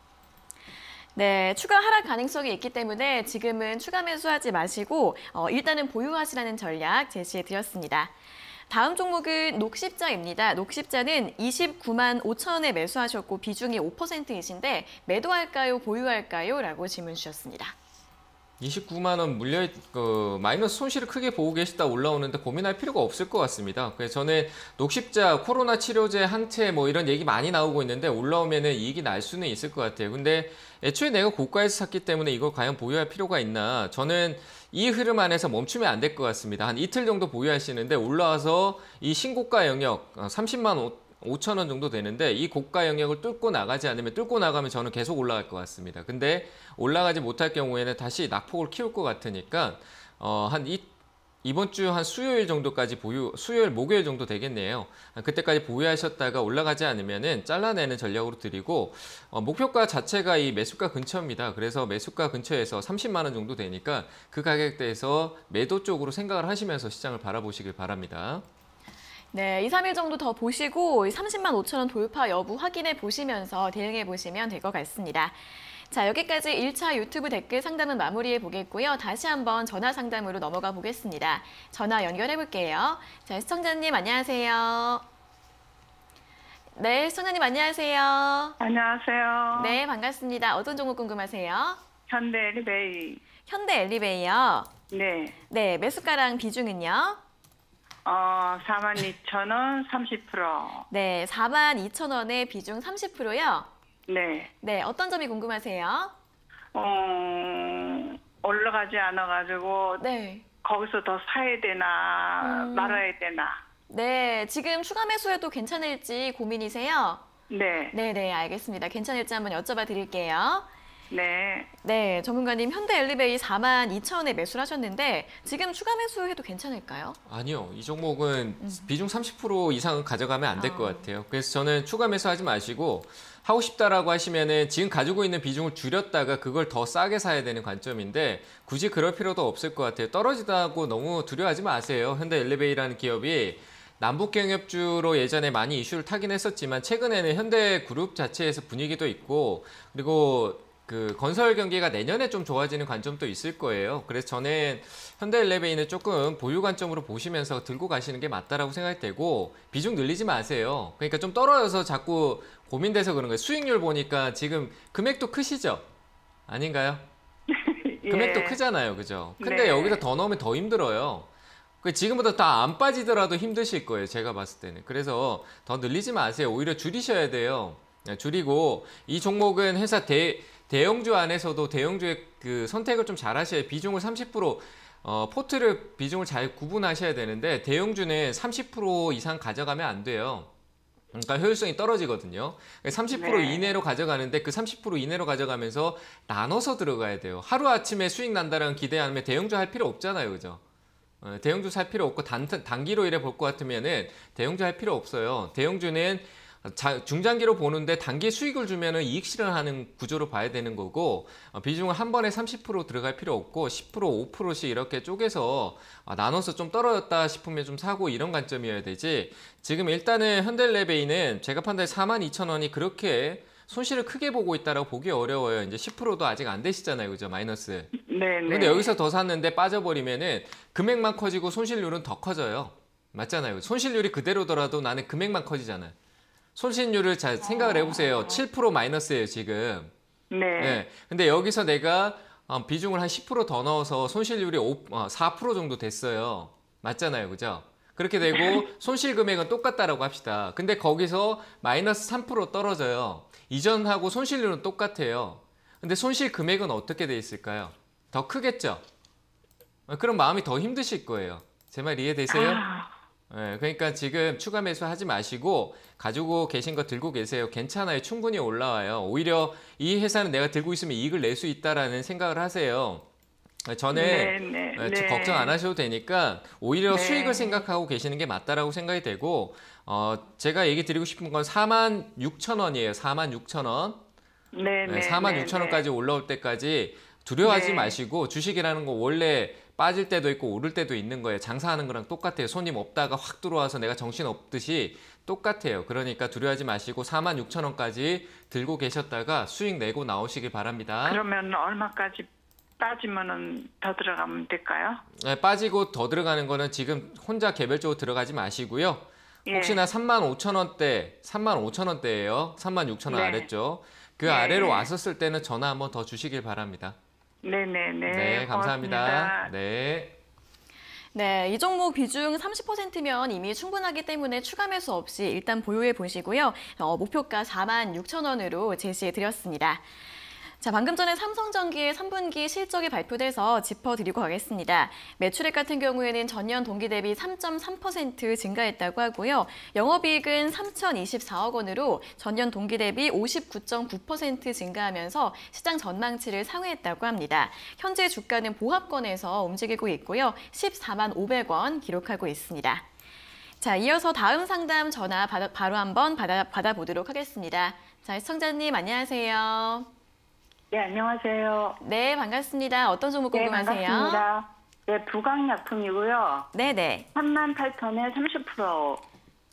네, 추가 하락 가능성이 있기 때문에 지금은 추가 매수하지 마시고 일단은 보유하시라는 전략 제시해드렸습니다. 다음 종목은 녹십자입니다. 녹십자는 29만 5천 원에 매수하셨고 비중이 5%이신데 매도할까요? 보유할까요? 라고 질문 주셨습니다. 29만 원 마이너스 손실을 크게 보고 계시다 올라오는데 고민할 필요가 없을 것 같습니다. 그래서 저는 녹십자, 코로나 치료제, 항체 뭐 이런 얘기 많이 나오고 있는데 올라오면은 이익이 날 수는 있을 것 같아요. 근데 애초에 내가 고가에서 샀기 때문에 이걸 과연 보유할 필요가 있나? 저는 이 흐름 안에서 멈추면 안 될 것 같습니다. 한 이틀 정도 보유하시는데 올라와서 이 신고가 영역 30만 5천 원 정도 되는데 이 고가 영역을 뚫고 나가지 않으면 뚫고 나가면 저는 계속 올라갈 것 같습니다. 근데 올라가지 못할 경우에는 다시 낙폭을 키울 것 같으니까 한 이번 주 한 수요일 정도까지 수요일, 목요일 정도 되겠네요. 그때까지 보유하셨다가 올라가지 않으면은 잘라내는 전략으로 드리고, 목표가 자체가 이 매수가 근처입니다. 그래서 매수가 근처에서 30만 원 정도 되니까 그 가격대에서 매도 쪽으로 생각을 하시면서 시장을 바라보시길 바랍니다. 네, 2, 3일 정도 더 보시고 30만 5천 원 돌파 여부 확인해 보시면서 대응해 보시면 될 것 같습니다. 자, 여기까지 1차 유튜브 댓글 상담은 마무리해 보겠고요. 다시 한번 전화 상담으로 넘어가 보겠습니다. 전화 연결해 볼게요. 자, 시청자님 안녕하세요. 네, 시청자님 안녕하세요. 안녕하세요. 네, 반갑습니다. 어떤 종목 궁금하세요? 현대 엘리베이. 현대 엘리베이요. 네. 네, 매수가랑 비중은요? 42,000원 30%. 네, 42,000원에 비중 30%요. 네. 네, 어떤 점이 궁금하세요? 올라가지 않아가지고 네. 거기서 더 사야 되나 말아야 되나. 네, 지금 추가 매수해도 괜찮을지 고민이세요? 네. 네, 알겠습니다. 괜찮을지 한번 여쭤봐 드릴게요. 네. 네, 전문가님 현대 엘리베이 42,000원에 매수를 하셨는데 지금 추가 매수해도 괜찮을까요? 아니요. 이 종목은 비중 30% 이상은 가져가면 안 될 것 같아요. 그래서 저는 추가 매수하지 마시고 하고 싶다라고 하시면은 지금 가지고 있는 비중을 줄였다가 그걸 더 싸게 사야 되는 관점인데 굳이 그럴 필요도 없을 것 같아요. 떨어지다고 너무 두려워하지 마세요. 현대 엘리베이라는 기업이 남북경협주로 예전에 많이 이슈를 타긴 했었지만 최근에는 현대그룹 자체에서 분위기도 있고 그리고 그 건설 경기가 내년에 좀 좋아지는 관점도 있을 거예요. 그래서 저는 현대 엘리베이는 조금 보유 관점으로 보시면서 들고 가시는 게 맞다라고 생각이 되고 비중 늘리지 마세요. 그러니까 좀 떨어져서 자꾸 고민돼서 그런 거예요. 수익률 보니까 지금 금액도 크시죠? 아닌가요? 예. 금액도 크잖아요. 그죠? 근데 네. 여기서 더 넣으면 더 힘들어요. 지금보다 다 안 빠지더라도 힘드실 거예요. 제가 봤을 때는. 그래서 더 늘리지 마세요. 오히려 줄이셔야 돼요. 줄이고 이 종목은 회사 대형주 안에서도 대형주의 그 선택을 좀 잘 하셔야 비중을 30% 포트를 비중을 잘 구분하셔야 되는데 대형주는 30% 이상 가져가면 안 돼요. 그러니까 효율성이 떨어지거든요. 30% 네. 이내로 가져가는데 그 30% 이내로 가져가면서 나눠서 들어가야 돼요. 하루아침에 수익 난다라는 기대 안 하면 대형주 할 필요 없잖아요. 그죠? 대형주 살 필요 없고 단기로 이래 볼 것 같으면은 대형주 할 필요 없어요. 대형주는 중장기로 보는데 단기 수익을 주면은 이익 실현하는 구조로 봐야 되는 거고 비중을 한 번에 30% 들어갈 필요 없고 10%, 5%씩 이렇게 쪼개서 나눠서 좀 떨어졌다 싶으면 좀 사고 이런 관점이어야 되지. 지금 일단은 현대엘리베이는 제가 판단해 42,000원이 그렇게 손실을 크게 보고 있다라고 보기 어려워요. 이제 10%도 아직 안 되시잖아요. 그죠? 마이너스. 네. 근데 여기서 더 샀는데 빠져버리면은 금액만 커지고 손실률은 더 커져요. 맞잖아요. 손실률이 그대로더라도 나는 금액만 커지잖아요. 손실률을 잘 생각을 해보세요. 7% 마이너스예요, 지금. 네. 네. 근데 여기서 내가 비중을 한 10% 더 넣어서 손실률이 4% 정도 됐어요. 맞잖아요, 그죠? 그렇게 되고 손실 금액은 똑같다라고 합시다. 근데 거기서 마이너스 3% 떨어져요. 이전하고 손실률은 똑같아요. 근데 손실 금액은 어떻게 돼 있을까요? 더 크겠죠? 그럼 마음이 더 힘드실 거예요. 제 말 이해되세요? 네, 그러니까 지금 추가 매수 하지 마시고 가지고 계신 거 들고 계세요. 괜찮아요. 충분히 올라와요. 오히려 이 회사는 내가 들고 있으면 이익을 낼 수 있다라는 생각을 하세요. 저는 걱정 안 하셔도 되니까 오히려 수익을 생각하고 계시는 게 맞다라고 생각이 되고 제가 얘기 드리고 싶은 건 46,000원이에요. 46,000원. 네. 46,000원까지 올라올 때까지 두려워하지 마시고 주식이라는 거 원래 빠질 때도 있고 오를 때도 있는 거예요. 장사하는 거랑 똑같아요. 손님 없다가 확 들어와서 내가 정신 없듯이 똑같아요. 그러니까 두려워하지 마시고 46,000원까지 들고 계셨다가 수익 내고 나오시길 바랍니다. 그러면 얼마까지 빠지면은 더 들어가면 될까요? 네, 빠지고 더 들어가는 거는 지금 혼자 개별적으로 들어가지 마시고요. 혹시나 35,000원대, 35,000원대예요. 36,000원 아래죠. 그 아래로 왔었을 때는 전화 한번 더 주시길 바랍니다. 네, 감사합니다. 고맙습니다. 네, 이 종목 비중 30%면 이미 충분하기 때문에 추가 매수 없이 일단 보유해 보시고요. 목표가 46,000원으로 제시해 드렸습니다. 자, 방금 전에 삼성전기의 3분기 실적이 발표돼서 짚어드리고 가겠습니다. 매출액 같은 경우에는 전년 동기 대비 3.3% 증가했다고 하고요. 영업이익은 3,024억 원으로 전년 동기 대비 59.9% 증가하면서 시장 전망치를 상회했다고 합니다. 현재 주가는 보합권에서 움직이고 있고요. 14만 500원 기록하고 있습니다. 자, 이어서 다음 상담 전화 바로 한번 받아보도록 하겠습니다. 자, 시청자님 안녕하세요. 네, 안녕하세요. 네, 반갑습니다. 어떤 종목 네, 궁금하세요? 반갑습니다. 네, 부강약품이고요. 네네. 38,000에 30%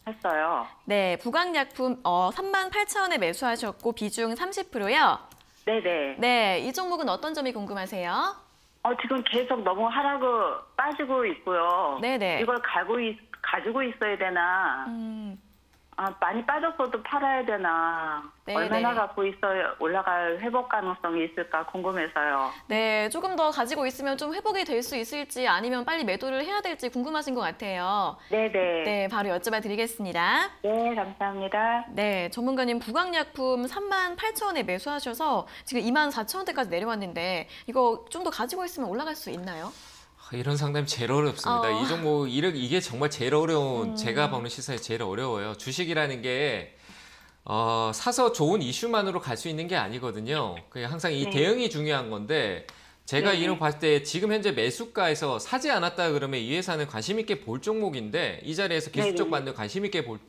했어요. 네, 부강약품 38,000원에 매수하셨고 비중 30%요? 네네. 네, 이 종목은 어떤 점이 궁금하세요? 지금 계속 너무 하락을 빠지고 있고요. 네네. 이걸 가지고 있어야 되나? 많이 빠졌어도 팔아야 되나? 네네. 얼마나 갖고 있어야 올라갈 회복 가능성이 있을까 궁금해서요. 네, 조금 더 가지고 있으면 좀 회복이 될 수 있을지 아니면 빨리 매도를 해야 될지 궁금하신 것 같아요. 네네. 네, 바로 여쭤봐 드리겠습니다. 네, 감사합니다. 네, 전문가님 부강약품 38,000원에 매수하셔서 지금 24,000원대까지 내려왔는데 이거 좀 더 가지고 있으면 올라갈 수 있나요? 이런 상담이 제일 어렵습니다. 이 종목 이게 정말 제일 어려운 제가 보는 시사에 제일 어려워요. 주식이라는 게 사서 좋은 이슈만으로 갈 수 있는 게 아니거든요. 그냥 항상 이 대응이 중요한 건데 제가 이런 거 봤을 때 지금 현재 매수가에서 사지 않았다 그러면 이 회사는 관심 있게 볼 종목인데 이 자리에서 기술적 반등 관심 있게 볼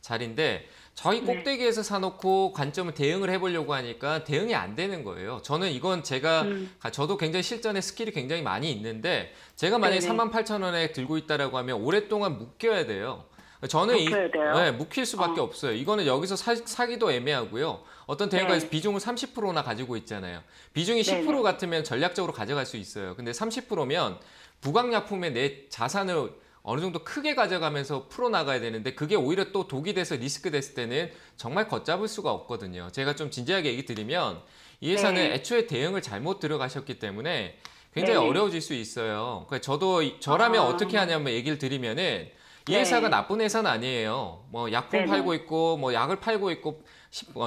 자리인데 저희 꼭대기에서 사놓고 관점을 대응을 해보려고 하니까 대응이 안 되는 거예요. 저는 이건 저도 굉장히 실전에 스킬이 굉장히 많이 있는데 제가 만약에 38,000원에 들고 있다라고 하면 오랫동안 묶여야 돼요. 저는 묶일 수밖에 없어요. 이거는 여기서 사기도 애매하고요. 어떤 대응가에서 비중을 30%나 가지고 있잖아요. 비중이 10% 같으면 전략적으로 가져갈 수 있어요. 근데 30%면 부강약품에 내 자산을 어느 정도 크게 가져가면서 풀어나가야 되는데 그게 오히려 또 독이 돼서 리스크 됐을 때는 정말 걷잡을 수가 없거든요. 제가 좀 진지하게 얘기 드리면 이 회사는 애초에 대응을 잘못 들어가셨기 때문에 굉장히 어려워질 수 있어요. 그러니까 저라면 어떻게 하냐면 얘기를 드리면은 이 회사가 나쁜 회사는 아니에요. 뭐 약품 팔고 있고 뭐 약을 팔고 있고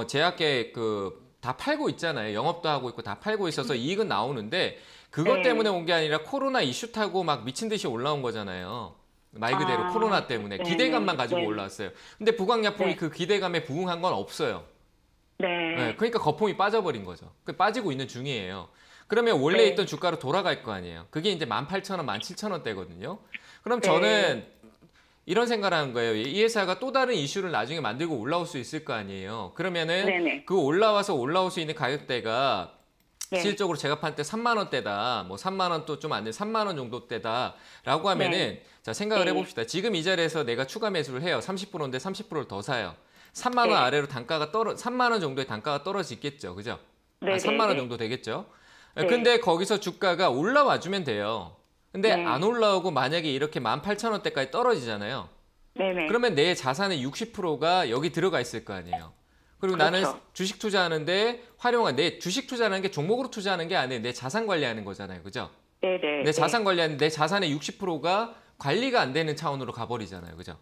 제약계 다 팔고 있잖아요. 영업도 하고 있고 다 팔고 있어서 이익은 나오는데 그것 때문에 온 게 아니라 코로나 이슈 타고 막 미친 듯이 올라온 거잖아요. 말 그대로 코로나 때문에 기대감만 가지고 올라왔어요. 근데 부강약품이 그 기대감에 부응한 건 없어요. 네, 그러니까 거품이 빠져버린 거죠. 빠지고 있는 중이에요. 그러면 원래 있던 주가로 돌아갈 거 아니에요. 그게 이제 18,000원, 17,000원대거든요. 그럼 저는 이런 생각을 하는 거예요. 이 회사가 또 다른 이슈를 나중에 만들고 올라올 수 있을 거 아니에요. 그러면은 그 올라올 수 있는 가격대가 실질적으로 제가 팔 때 3만 원대다. 뭐 3만 원 또 좀 안 돼. 3만 원 정도 대다라고 하면은 자, 생각을 해 봅시다. 지금 이 자리에서 내가 추가 매수를 해요. 30%인데 30%를 더 사요. 3만 원 아래로 3만 원 정도의 단가가 떨어지겠죠. 그죠? 3만 원 정도 되겠죠. 근데 거기서 주가가 올라와 주면 돼요. 근데 안 올라오고 만약에 이렇게 18,000원대까지 떨어지잖아요. 그러면 내 자산의 60%가 여기 들어가 있을 거 아니에요. 그리고 나는 주식 투자하는데 내 주식 투자하는 게 종목으로 투자하는 게 아니에요. 내 자산 관리하는 거잖아요. 그죠? 내 자산 관리하는 내 자산의 60%가 관리가 안 되는 차원으로 가버리잖아요. 그죠?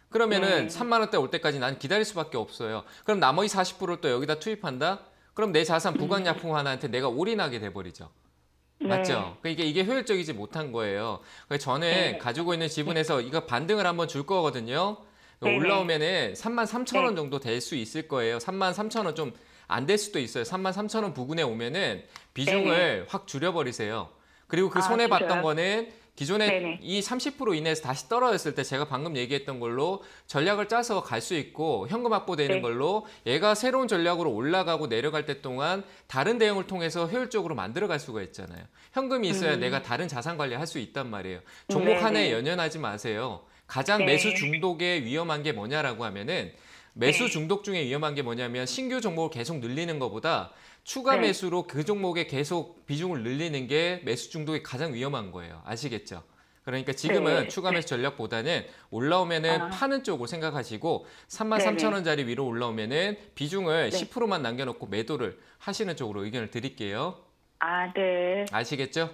그러면은 3만 원대 올 때까지 난 기다릴 수밖에 없어요. 그럼 나머지 40%를 또 여기다 투입한다? 그럼 내 자산 부강약품 하나한테 내가 올인하게 돼버리죠. 맞죠? 그러니까 이게 효율적이지 못한 거예요. 그래서 저는 가지고 있는 지분에서 이거 반등을 한번 줄 거거든요. 올라오면은 33,000원 정도 될 수 있을 거예요. 33,000원 좀 안 될 수도 있어요. 33,000원 부근에 오면은 비중을 확 줄여버리세요. 그리고 그 손해 봤던 거는 기존에 이 30% 이내에서 다시 떨어졌을 때 제가 방금 얘기했던 걸로 전략을 짜서 갈 수 있고 현금 확보되는 걸로 얘가 새로운 전략으로 올라가고 내려갈 때 동안 다른 대응을 통해서 효율적으로 만들어갈 수가 있잖아요. 현금이 있어야 내가 다른 자산 관리할 수 있단 말이에요. 종목 하나에 연연하지 마세요. 가장 매수 중독에 위험한 게 뭐냐라고 하면은 매수 중독 중에 위험한 게 뭐냐면 신규 종목을 계속 늘리는 것보다 추가 매수로 그 종목에 계속 비중을 늘리는 게 매수 중독이 가장 위험한 거예요. 아시겠죠? 그러니까 지금은 추가 매수 전략보다는 올라오면은 파는 쪽으로 생각하시고 33,000원짜리 위로 올라오면은 비중을 10%만 남겨놓고 매도를 하시는 쪽으로 의견을 드릴게요. 네. 아시겠죠?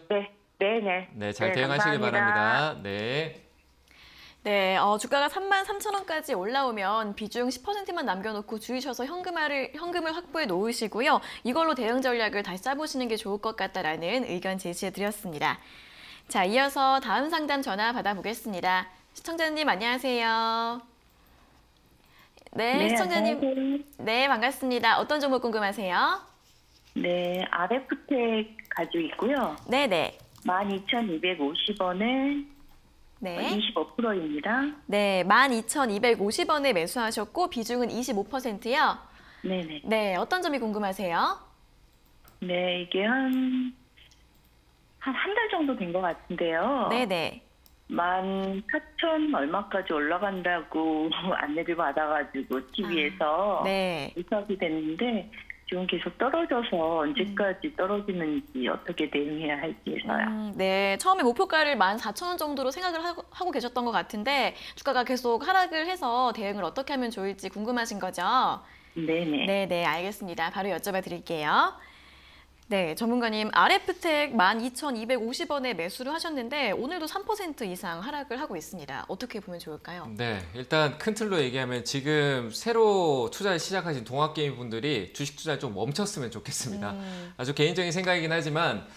네네. 네, 잘 대응하시길 바랍니다. 네. 네, 주가가 33,000원까지 올라오면 비중 10%만 남겨놓고 주의셔서 현금을 확보해 놓으시고요. 이걸로 대응 전략을 다시 짜보시는 게 좋을 것 같다라는 의견 제시해드렸습니다. 자, 이어서 다음 상담 전화 받아보겠습니다. 시청자님 안녕하세요. 네, 시청자님. 안녕하세요. 네, 반갑습니다. 어떤 종목 궁금하세요? 네, RF텍 가지고 있고요. 네네. 12,250원에 네. 25%입니다. 네, 12,250원에 매수하셨고 비중은 25%요? 네네. 네, 어떤 점이 궁금하세요? 네, 이게 한 달 정도 된 것 같은데요. 네네. 14,000 얼마까지 올라간다고 안내를 받아가지고 TV에서 네. 분석이 됐는데 지금 계속 떨어져서 언제까지 떨어지는지 어떻게 대응해야 할지에서요. 네, 처음에 목표가를 14,000원 정도로 생각을 하고 계셨던 것 같은데 주가가 계속 하락을 해서 대응을 어떻게 하면 좋을지 궁금하신 거죠? 네네. 네네, 알겠습니다. 바로 여쭤봐 드릴게요. 네, 전문가님, RF텍 12,250원에 매수를 하셨는데 오늘도 3% 이상 하락을 하고 있습니다. 어떻게 보면 좋을까요? 네, 일단 큰 틀로 얘기하면 지금 새로 투자를 시작하신 동학개미 분들이 주식 투자를 좀 멈췄으면 좋겠습니다. 아주 개인적인 생각이긴 하지만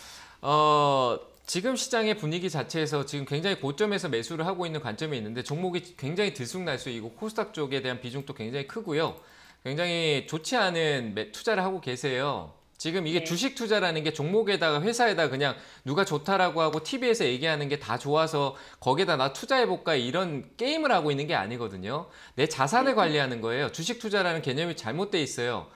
지금 시장의 분위기 자체에서 지금 굉장히 고점에서 매수를 하고 있는 관점이 있는데 종목이 굉장히 들쑥날쑥이고 코스닥 쪽에 대한 비중도 굉장히 크고요. 굉장히 좋지 않은 투자를 하고 계세요. 지금 이게 주식 투자라는 게 종목에다가 회사에다 그냥 누가 좋다라고 하고 TV에서 얘기하는 게 다 좋아서 거기에다 나 투자해볼까 이런 게임을 하고 있는 게 아니거든요. 내 자산을 관리하는 거예요. 주식 투자라는 개념이 잘못돼 있어요.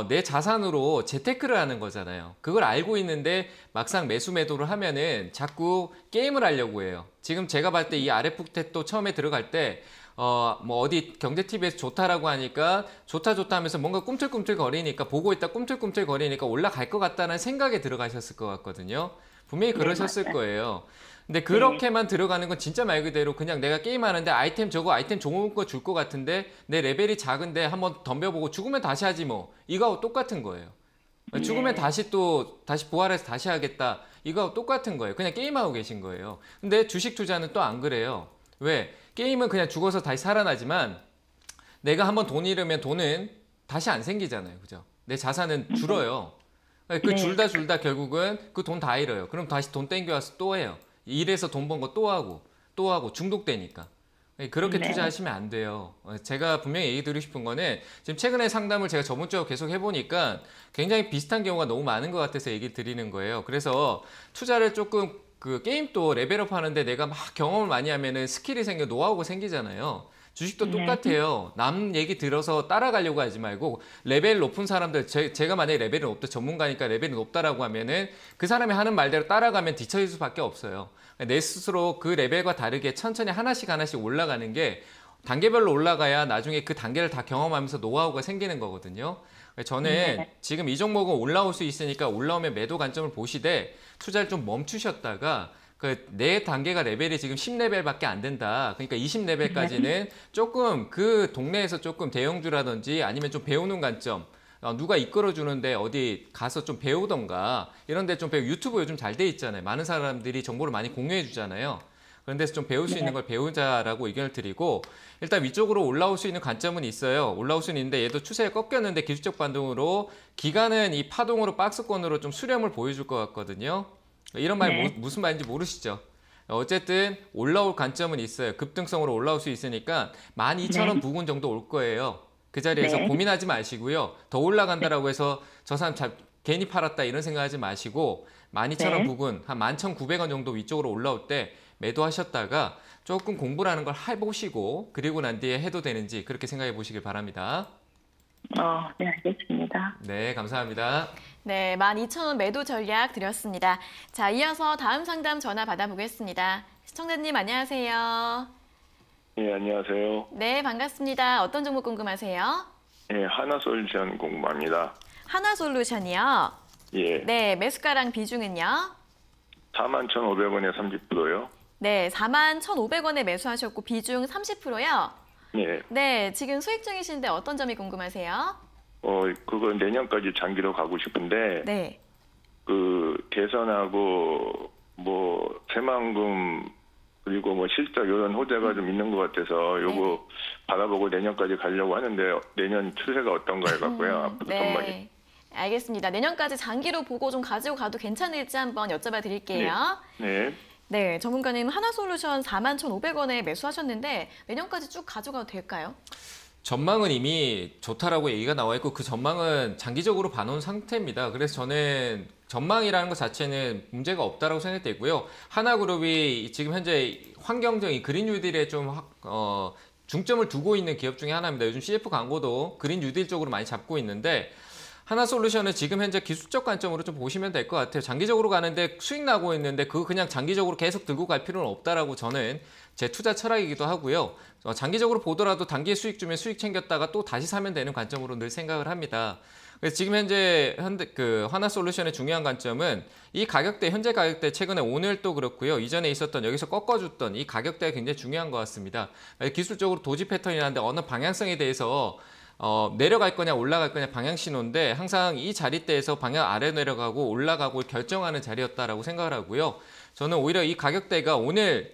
내 자산으로 재테크를 하는 거잖아요. 그걸 알고 있는데 막상 매수 매도를 하면은 자꾸 게임을 하려고 해요. 지금 제가 봤을 때 이 RF텍도 처음에 들어갈 때 뭐 어디 경제 TV에서 좋다라고 하니까 좋다 하면서 뭔가 꿈틀꿈틀 거리니까 보고 있다 꿈틀꿈틀 거리니까 올라갈 것 같다는 생각에 들어가셨을 것 같거든요. 분명히 그러셨을 거예요. 근데 그렇게만 들어가는 건 진짜 말 그대로 그냥 내가 게임하는데 아이템 좋은 거 줄 것 같은데 내 레벨이 작은데 한번 덤벼보고 죽으면 다시 하지 뭐. 이거하고 똑같은 거예요. 죽으면 다시 부활해서 다시 하겠다. 이거하고 똑같은 거예요. 그냥 게임하고 계신 거예요. 근데 주식 투자는 또 안 그래요. 왜? 게임은 그냥 죽어서 다시 살아나지만 내가 한번 돈 잃으면 돈은 다시 안 생기잖아요. 그죠? 내 자산은 줄어요. 그 줄다 결국은 그 돈 다 잃어요. 그럼 다시 돈 땡겨와서 또 해요. 일해서 돈 번 거 또 하고 중독되니까. 그렇게 투자하시면 안 돼요. 제가 분명히 얘기 드리고 싶은 거는 지금 최근에 상담을 제가 전문적으로 계속 해보니까 굉장히 비슷한 경우가 너무 많은 것 같아서 얘기 드리는 거예요. 그래서 투자를 조금 그 게임도 레벨업 하는데 내가 막 경험을 많이 하면은 스킬이 생겨 노하우가 생기잖아요. 주식도 똑같아요. 남 얘기 들어서 따라가려고 하지 말고 레벨 높은 사람들 제가 만약에 레벨이 높다 전문가니까 레벨이 높다라고 하면은 그 사람이 하는 말대로 따라가면 뒤처질 수밖에 없어요. 내 스스로 그 레벨과 다르게 천천히 하나씩 올라가는 게 단계별로 올라가야 나중에 그 단계를 다 경험하면서 노하우가 생기는 거거든요. 저는 지금 이 종목은 올라올 수 있으니까 올라오면 매도 관점을 보시되 투자를 좀 멈추셨다가 내 단계가 레벨이 지금 10레벨밖에 안 된다. 그러니까 20레벨까지는 조금 그 동네에서 조금 대형주라든지 아니면 좀 배우는 관점 누가 이끌어주는데 어디 가서 좀 배우던가 이런 데 좀 유튜브 요즘 잘 돼 있잖아요. 많은 사람들이 정보를 많이 공유해 주잖아요. 그런 데서 좀 배울 수 있는 걸 배우자라고 의견을 드리고 일단 위쪽으로 올라올 수 있는 관점은 있어요. 올라올 수는 있는데 얘도 추세에 꺾였는데 기술적 반등으로 기간은 이 파동으로 박스권으로 좀 수렴을 보여줄 것 같거든요. 이런 말 무슨 말인지 모르시죠? 어쨌든 올라올 관점은 있어요. 급등성으로 올라올 수 있으니까 12,000원 부근 정도 올 거예요. 그 자리에서 고민하지 마시고요. 더 올라간다라고 해서 저 사람 괜히 팔았다 이런 생각하지 마시고 12,000원 부근 한 11,900원 정도 위쪽으로 올라올 때 매도하셨다가 조금 공부를 하는 걸 해보시고 그리고 난 뒤에 해도 되는지 그렇게 생각해 보시길 바랍니다. 네, 알겠습니다. 네, 감사합니다. 네, 12,000원 매도 전략 드렸습니다. 자, 이어서 다음 상담 전화 받아보겠습니다. 시청자님 안녕하세요. 네, 안녕하세요. 네, 반갑습니다. 어떤 종목 궁금하세요? 네, 하나솔루션 궁금합니다. 하나솔루션이요? 예. 네, 매수가랑 비중은요? 41,500원에 30%요. 네, 41,500원에 매수하셨고 비중 30%요? 예. 네, 지금 수익 중이신데 어떤 점이 궁금하세요? 그거 내년까지 장기로 가고 싶은데 네. 그 개선하고 뭐 새만금 그리고 뭐 실적 이런 호재가 좀 있는 것 같아서 요거 바라보고 내년까지 가려고 하는데 내년 추세가 어떤가 해갖고요. 앞으로 전망이. 알겠습니다. 내년까지 장기로 보고 좀 가지고 가도 괜찮을지 한번 여쭤봐 드릴게요. 네, 전문가님 하나솔루션 41,500원에 매수하셨는데 내년까지 쭉 가져가도 될까요? 전망은 이미 좋다라고 얘기가 나와 있고 그 전망은 장기적으로 봐놓은 상태입니다. 그래서 저는 전망이라는 것 자체는 문제가 없다라고 생각되고요. 하나그룹이 지금 현재 환경적인 그린 뉴딜에 좀 중점을 두고 있는 기업 중에 하나입니다. 요즘 CF 광고도 그린 뉴딜 쪽으로 많이 잡고 있는데 하나솔루션은 지금 현재 기술적 관점으로 좀 보시면 될 것 같아요. 장기적으로 가는데 수익 나고 있는데 그거 그냥 장기적으로 계속 들고 갈 필요는 없다라고 저는 제 투자 철학이기도 하고요. 장기적으로 보더라도 단기에 수익 주면 수익 챙겼다가 또 다시 사면 되는 관점으로 늘 생각을 합니다. 그래서 지금 현재 하나솔루션의 중요한 관점은 이 가격대, 현재 가격대 최근에 오늘 또 그렇고요. 이전에 있었던 여기서 꺾어줬던 이 가격대가 굉장히 중요한 것 같습니다. 기술적으로 도지 패턴이라는데 어느 방향성에 대해서 내려갈 거냐 올라갈 거냐 방향 신호인데 항상 이 자리대에서 방향 아래 내려가고 올라가고 결정하는 자리였다라고 생각을 하고요. 저는 오히려 이 가격대가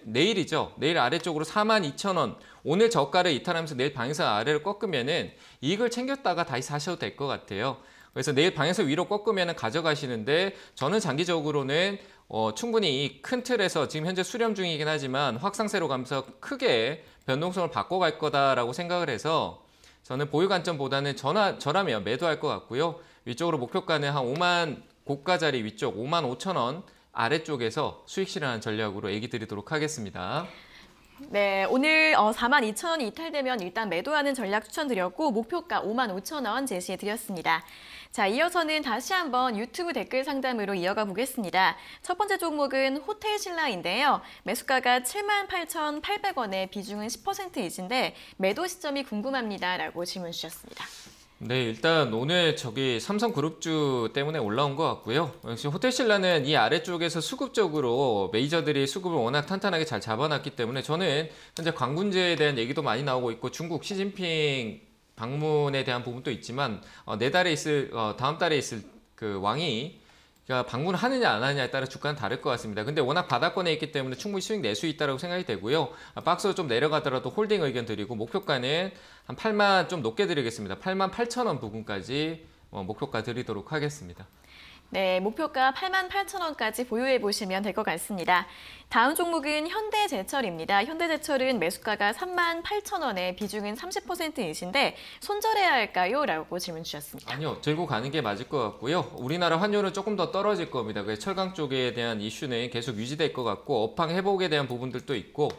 내일이죠. 내일 아래쪽으로 42,000원. 오늘 저가를 이탈하면서 내일 방향성 아래로 꺾으면은 이익을 챙겼다가 다시 사셔도 될 것 같아요. 그래서 내일 방향성 위로 꺾으면은 가져가시는데 저는 장기적으로는 충분히 이 큰 틀에서 지금 현재 수렴 중이긴 하지만 확상세로 가면서 크게 변동성을 바꿔갈 거다라고 생각을 해서 저는 보유 관점보다는 저라면 매도할 것 같고요. 위쪽으로 목표가는 한 5만 고가 자리 위쪽 55,000원 아래쪽에서 수익 실현하는 전략으로 얘기 드리도록 하겠습니다. 네, 오늘 42,000원이 이탈되면 일단 매도하는 전략 추천드렸고 목표가 55,000원 제시해드렸습니다. 자, 이어서는 다시 한번 유튜브 댓글 상담으로 이어가 보겠습니다. 첫 번째 종목은 호텔신라인데요. 매수가가 78,800원에 비중은 10%이신데 매도 시점이 궁금합니다라고 질문 주셨습니다. 네, 일단 오늘 삼성그룹주 때문에 올라온 것 같고요. 역시 호텔신라는 이 아래쪽에서 수급적으로 메이저들이 수급을 워낙 탄탄하게 잘 잡아놨기 때문에 저는 현재 광군제에 대한 얘기도 많이 나오고 있고 중국 시진핑 방문에 대한 부분도 있지만 다음 달에 있을 그 왕이 방문을 하느냐 안 하느냐에 따라 주가는 다를 것 같습니다. 근데 워낙 바닥권에 있기 때문에 충분히 수익 낼 수 있다고 생각이 되고요. 박스로 좀 내려가더라도 홀딩 의견 드리고 목표가는 한 8만 좀 높게 드리겠습니다. 88,000원 부근까지 목표가 드리도록 하겠습니다. 네, 목표가 88,000원까지 보유해 보시면 될 것 같습니다. 다음 종목은 현대제철입니다. 현대제철은 매수가가 38,000원에 비중은 30%이신데 손절해야 할까요? 라고 질문 주셨습니다. 아니요, 들고 가는 게 맞을 것 같고요. 우리나라 환율은 조금 더 떨어질 겁니다. 그래서 철강 쪽에 대한 이슈는 계속 유지될 것 같고 업황 회복에 대한 부분들도 있고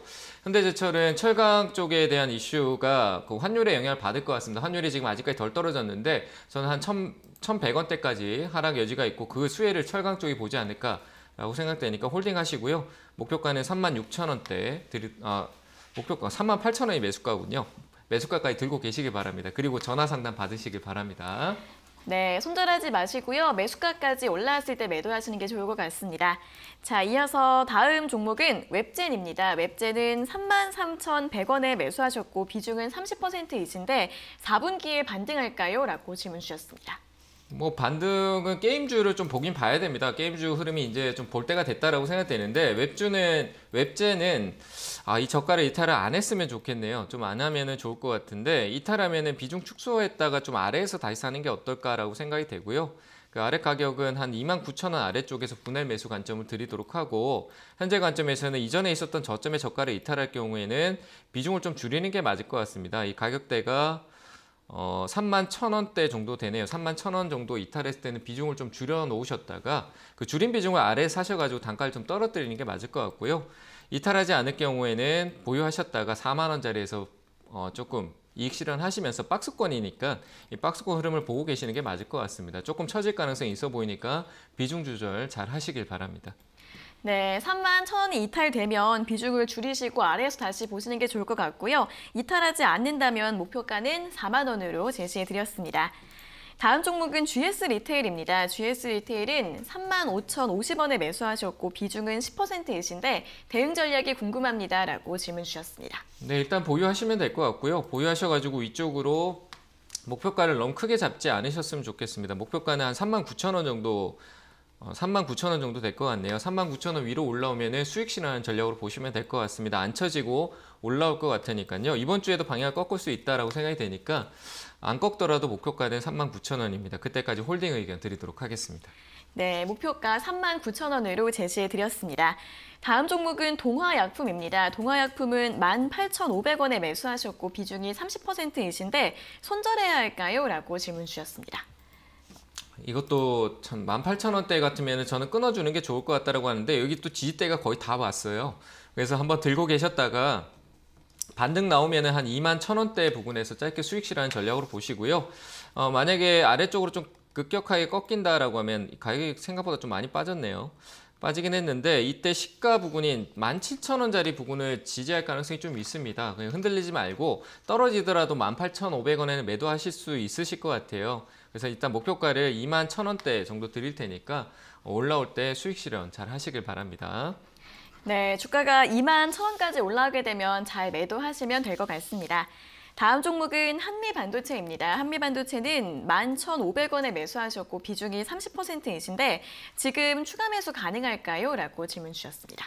현대제철은 철강 쪽에 대한 이슈가 그 환율에 영향을 받을 것 같습니다. 환율이 지금 아직까지 덜 떨어졌는데 저는 한 1,100원대까지 하락 여지가 있고 그 수혜를 철강 쪽이 보지 않을까라고 생각되니까 홀딩 하시고요. 목표가는 36,000원대, 목표가 38,000원이 매수가군요. 매수가까지 들고 계시길 바랍니다. 그리고 전화 상담 받으시길 바랍니다. 네, 손절하지 마시고요. 매수가까지 올라왔을 때 매도하시는 게 좋을 것 같습니다. 자, 이어서 다음 종목은 웹젠입니다. 웹젠은 33,100원에 매수하셨고 비중은 30%이신데 4분기에 반등할까요? 라고 질문 주셨습니다. 반등은 게임주를 좀 보긴 봐야 됩니다. 게임주 흐름이 이제 좀 볼 때가 됐다라고 생각되는데 웹젠은 이 저가를 이탈을 안 했으면 좋겠네요. 좀 안 하면은 좋을 것 같은데 이탈하면은 비중 축소했다가 좀 아래에서 다시 사는 게 어떨까라고 생각이 되고요. 그 아래 가격은 한 29,000원 아래쪽에서 분할 매수 관점을 드리도록 하고 현재 관점에서는 이전에 있었던 저점의 저가를 이탈할 경우에는 비중을 좀 줄이는 게 맞을 것 같습니다. 이 가격대가 31,000원대 정도 되네요. 31,000원 정도 이탈했을 때는 비중을 좀 줄여 놓으셨다가 그 줄인 비중을 아래에 사셔가지고 단가를 좀 떨어뜨리는 게 맞을 것 같고요. 이탈하지 않을 경우에는 보유하셨다가 4만 원짜리에서 조금 이익 실현하시면서 박스권이니까 이 박스권 흐름을 보고 계시는 게 맞을 것 같습니다. 조금 처질 가능성이 있어 보이니까 비중 조절 잘 하시길 바랍니다. 네, 31,000원이 이탈되면 비중을 줄이시고 아래에서 다시 보시는 게 좋을 것 같고요. 이탈하지 않는다면 목표가는 4만 원으로 제시해드렸습니다. 다음 종목은 GS 리테일입니다. GS 리테일은 35,050원에 매수하셨고 비중은 10%이신데 대응 전략이 궁금합니다라고 질문 주셨습니다. 네, 일단 보유하시면 될 것 같고요. 보유하셔가지고 위쪽으로 목표가를 너무 크게 잡지 않으셨으면 좋겠습니다. 목표가는 한 39,000원 정도 39,000원 정도 될 것 같네요. 39,000원 위로 올라오면은 수익 실현하는 전략으로 보시면 될 것 같습니다. 안 쳐지고 올라올 것 같으니까요. 이번 주에도 방향을 꺾을 수 있다라고 생각이 되니까 안 꺾더라도 목표가는 39,000원입니다. 그때까지 홀딩 의견 드리도록 하겠습니다. 네, 목표가 39,000원으로 제시해 드렸습니다. 다음 종목은 동화약품입니다. 동화약품은 18,500원에 매수하셨고 비중이 30%이신데 손절해야 할까요? 라고 질문 주셨습니다. 이것도 참 18,000원대 같으면 저는 끊어주는 게 좋을 것 같다고 하는데 여기 또 지지대가 거의 다 왔어요. 그래서 한번 들고 계셨다가 반등 나오면 한 21,000원대 부근에서 짧게 수익 실현하는 전략으로 보시고요. 만약에 아래쪽으로 좀 급격하게 꺾인다라고 하면 가격이 생각보다 좀 많이 빠졌네요. 빠지긴 했는데 이때 시가 부근인 17,000원짜리 부근을 지지할 가능성이 좀 있습니다. 그냥 흔들리지 말고 떨어지더라도 18,500원에는 매도하실 수 있으실 것 같아요. 그래서 일단 목표가를 21,000원대 정도 드릴 테니까 올라올 때 수익 실현 잘 하시길 바랍니다. 네, 주가가 21,000원까지 올라오게 되면 잘 매도하시면 될 것 같습니다. 다음 종목은 한미반도체입니다. 한미반도체는 11,500원에 매수하셨고 비중이 30%이신데 지금 추가 매수 가능할까요? 라고 질문 주셨습니다.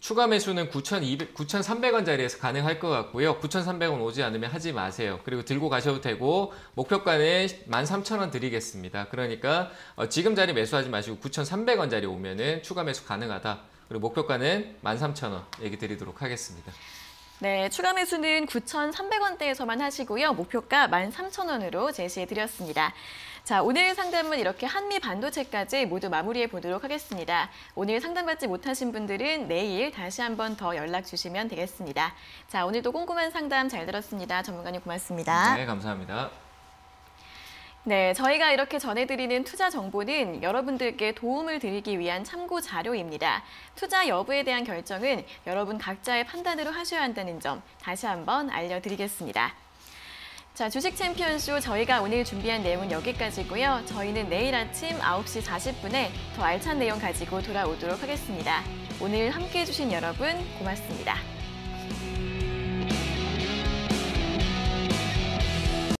추가 매수는 9,300원짜리에서 가능할 것 같고요. 9,300원 오지 않으면 하지 마세요. 그리고 들고 가셔도 되고 목표가는 13,000원 드리겠습니다. 그러니까 지금 자리 매수하지 마시고 9,300원짜리 오면은 추가 매수 가능하다. 그리고 목표가는 13,000원 얘기 드리도록 하겠습니다. 네, 추가 매수는 9,300원대에서만 하시고요. 목표가 13,000원으로 제시해 드렸습니다. 자, 오늘 상담은 이렇게 한미 반도체까지 모두 마무리해 보도록 하겠습니다. 오늘 상담받지 못하신 분들은 내일 다시 한번 더 연락 주시면 되겠습니다. 자, 오늘도 꼼꼼한 상담 잘 들었습니다. 전문가님 고맙습니다. 네, 감사합니다. 네, 저희가 이렇게 전해드리는 투자 정보는 여러분들께 도움을 드리기 위한 참고 자료입니다. 투자 여부에 대한 결정은 여러분 각자의 판단으로 하셔야 한다는 점 다시 한번 알려드리겠습니다. 자, 주식 챔피언쇼 저희가 오늘 준비한 내용은 여기까지고요. 저희는 내일 아침 9시 40분에 더 알찬 내용 가지고 돌아오도록 하겠습니다. 오늘 함께해 주신 여러분 고맙습니다.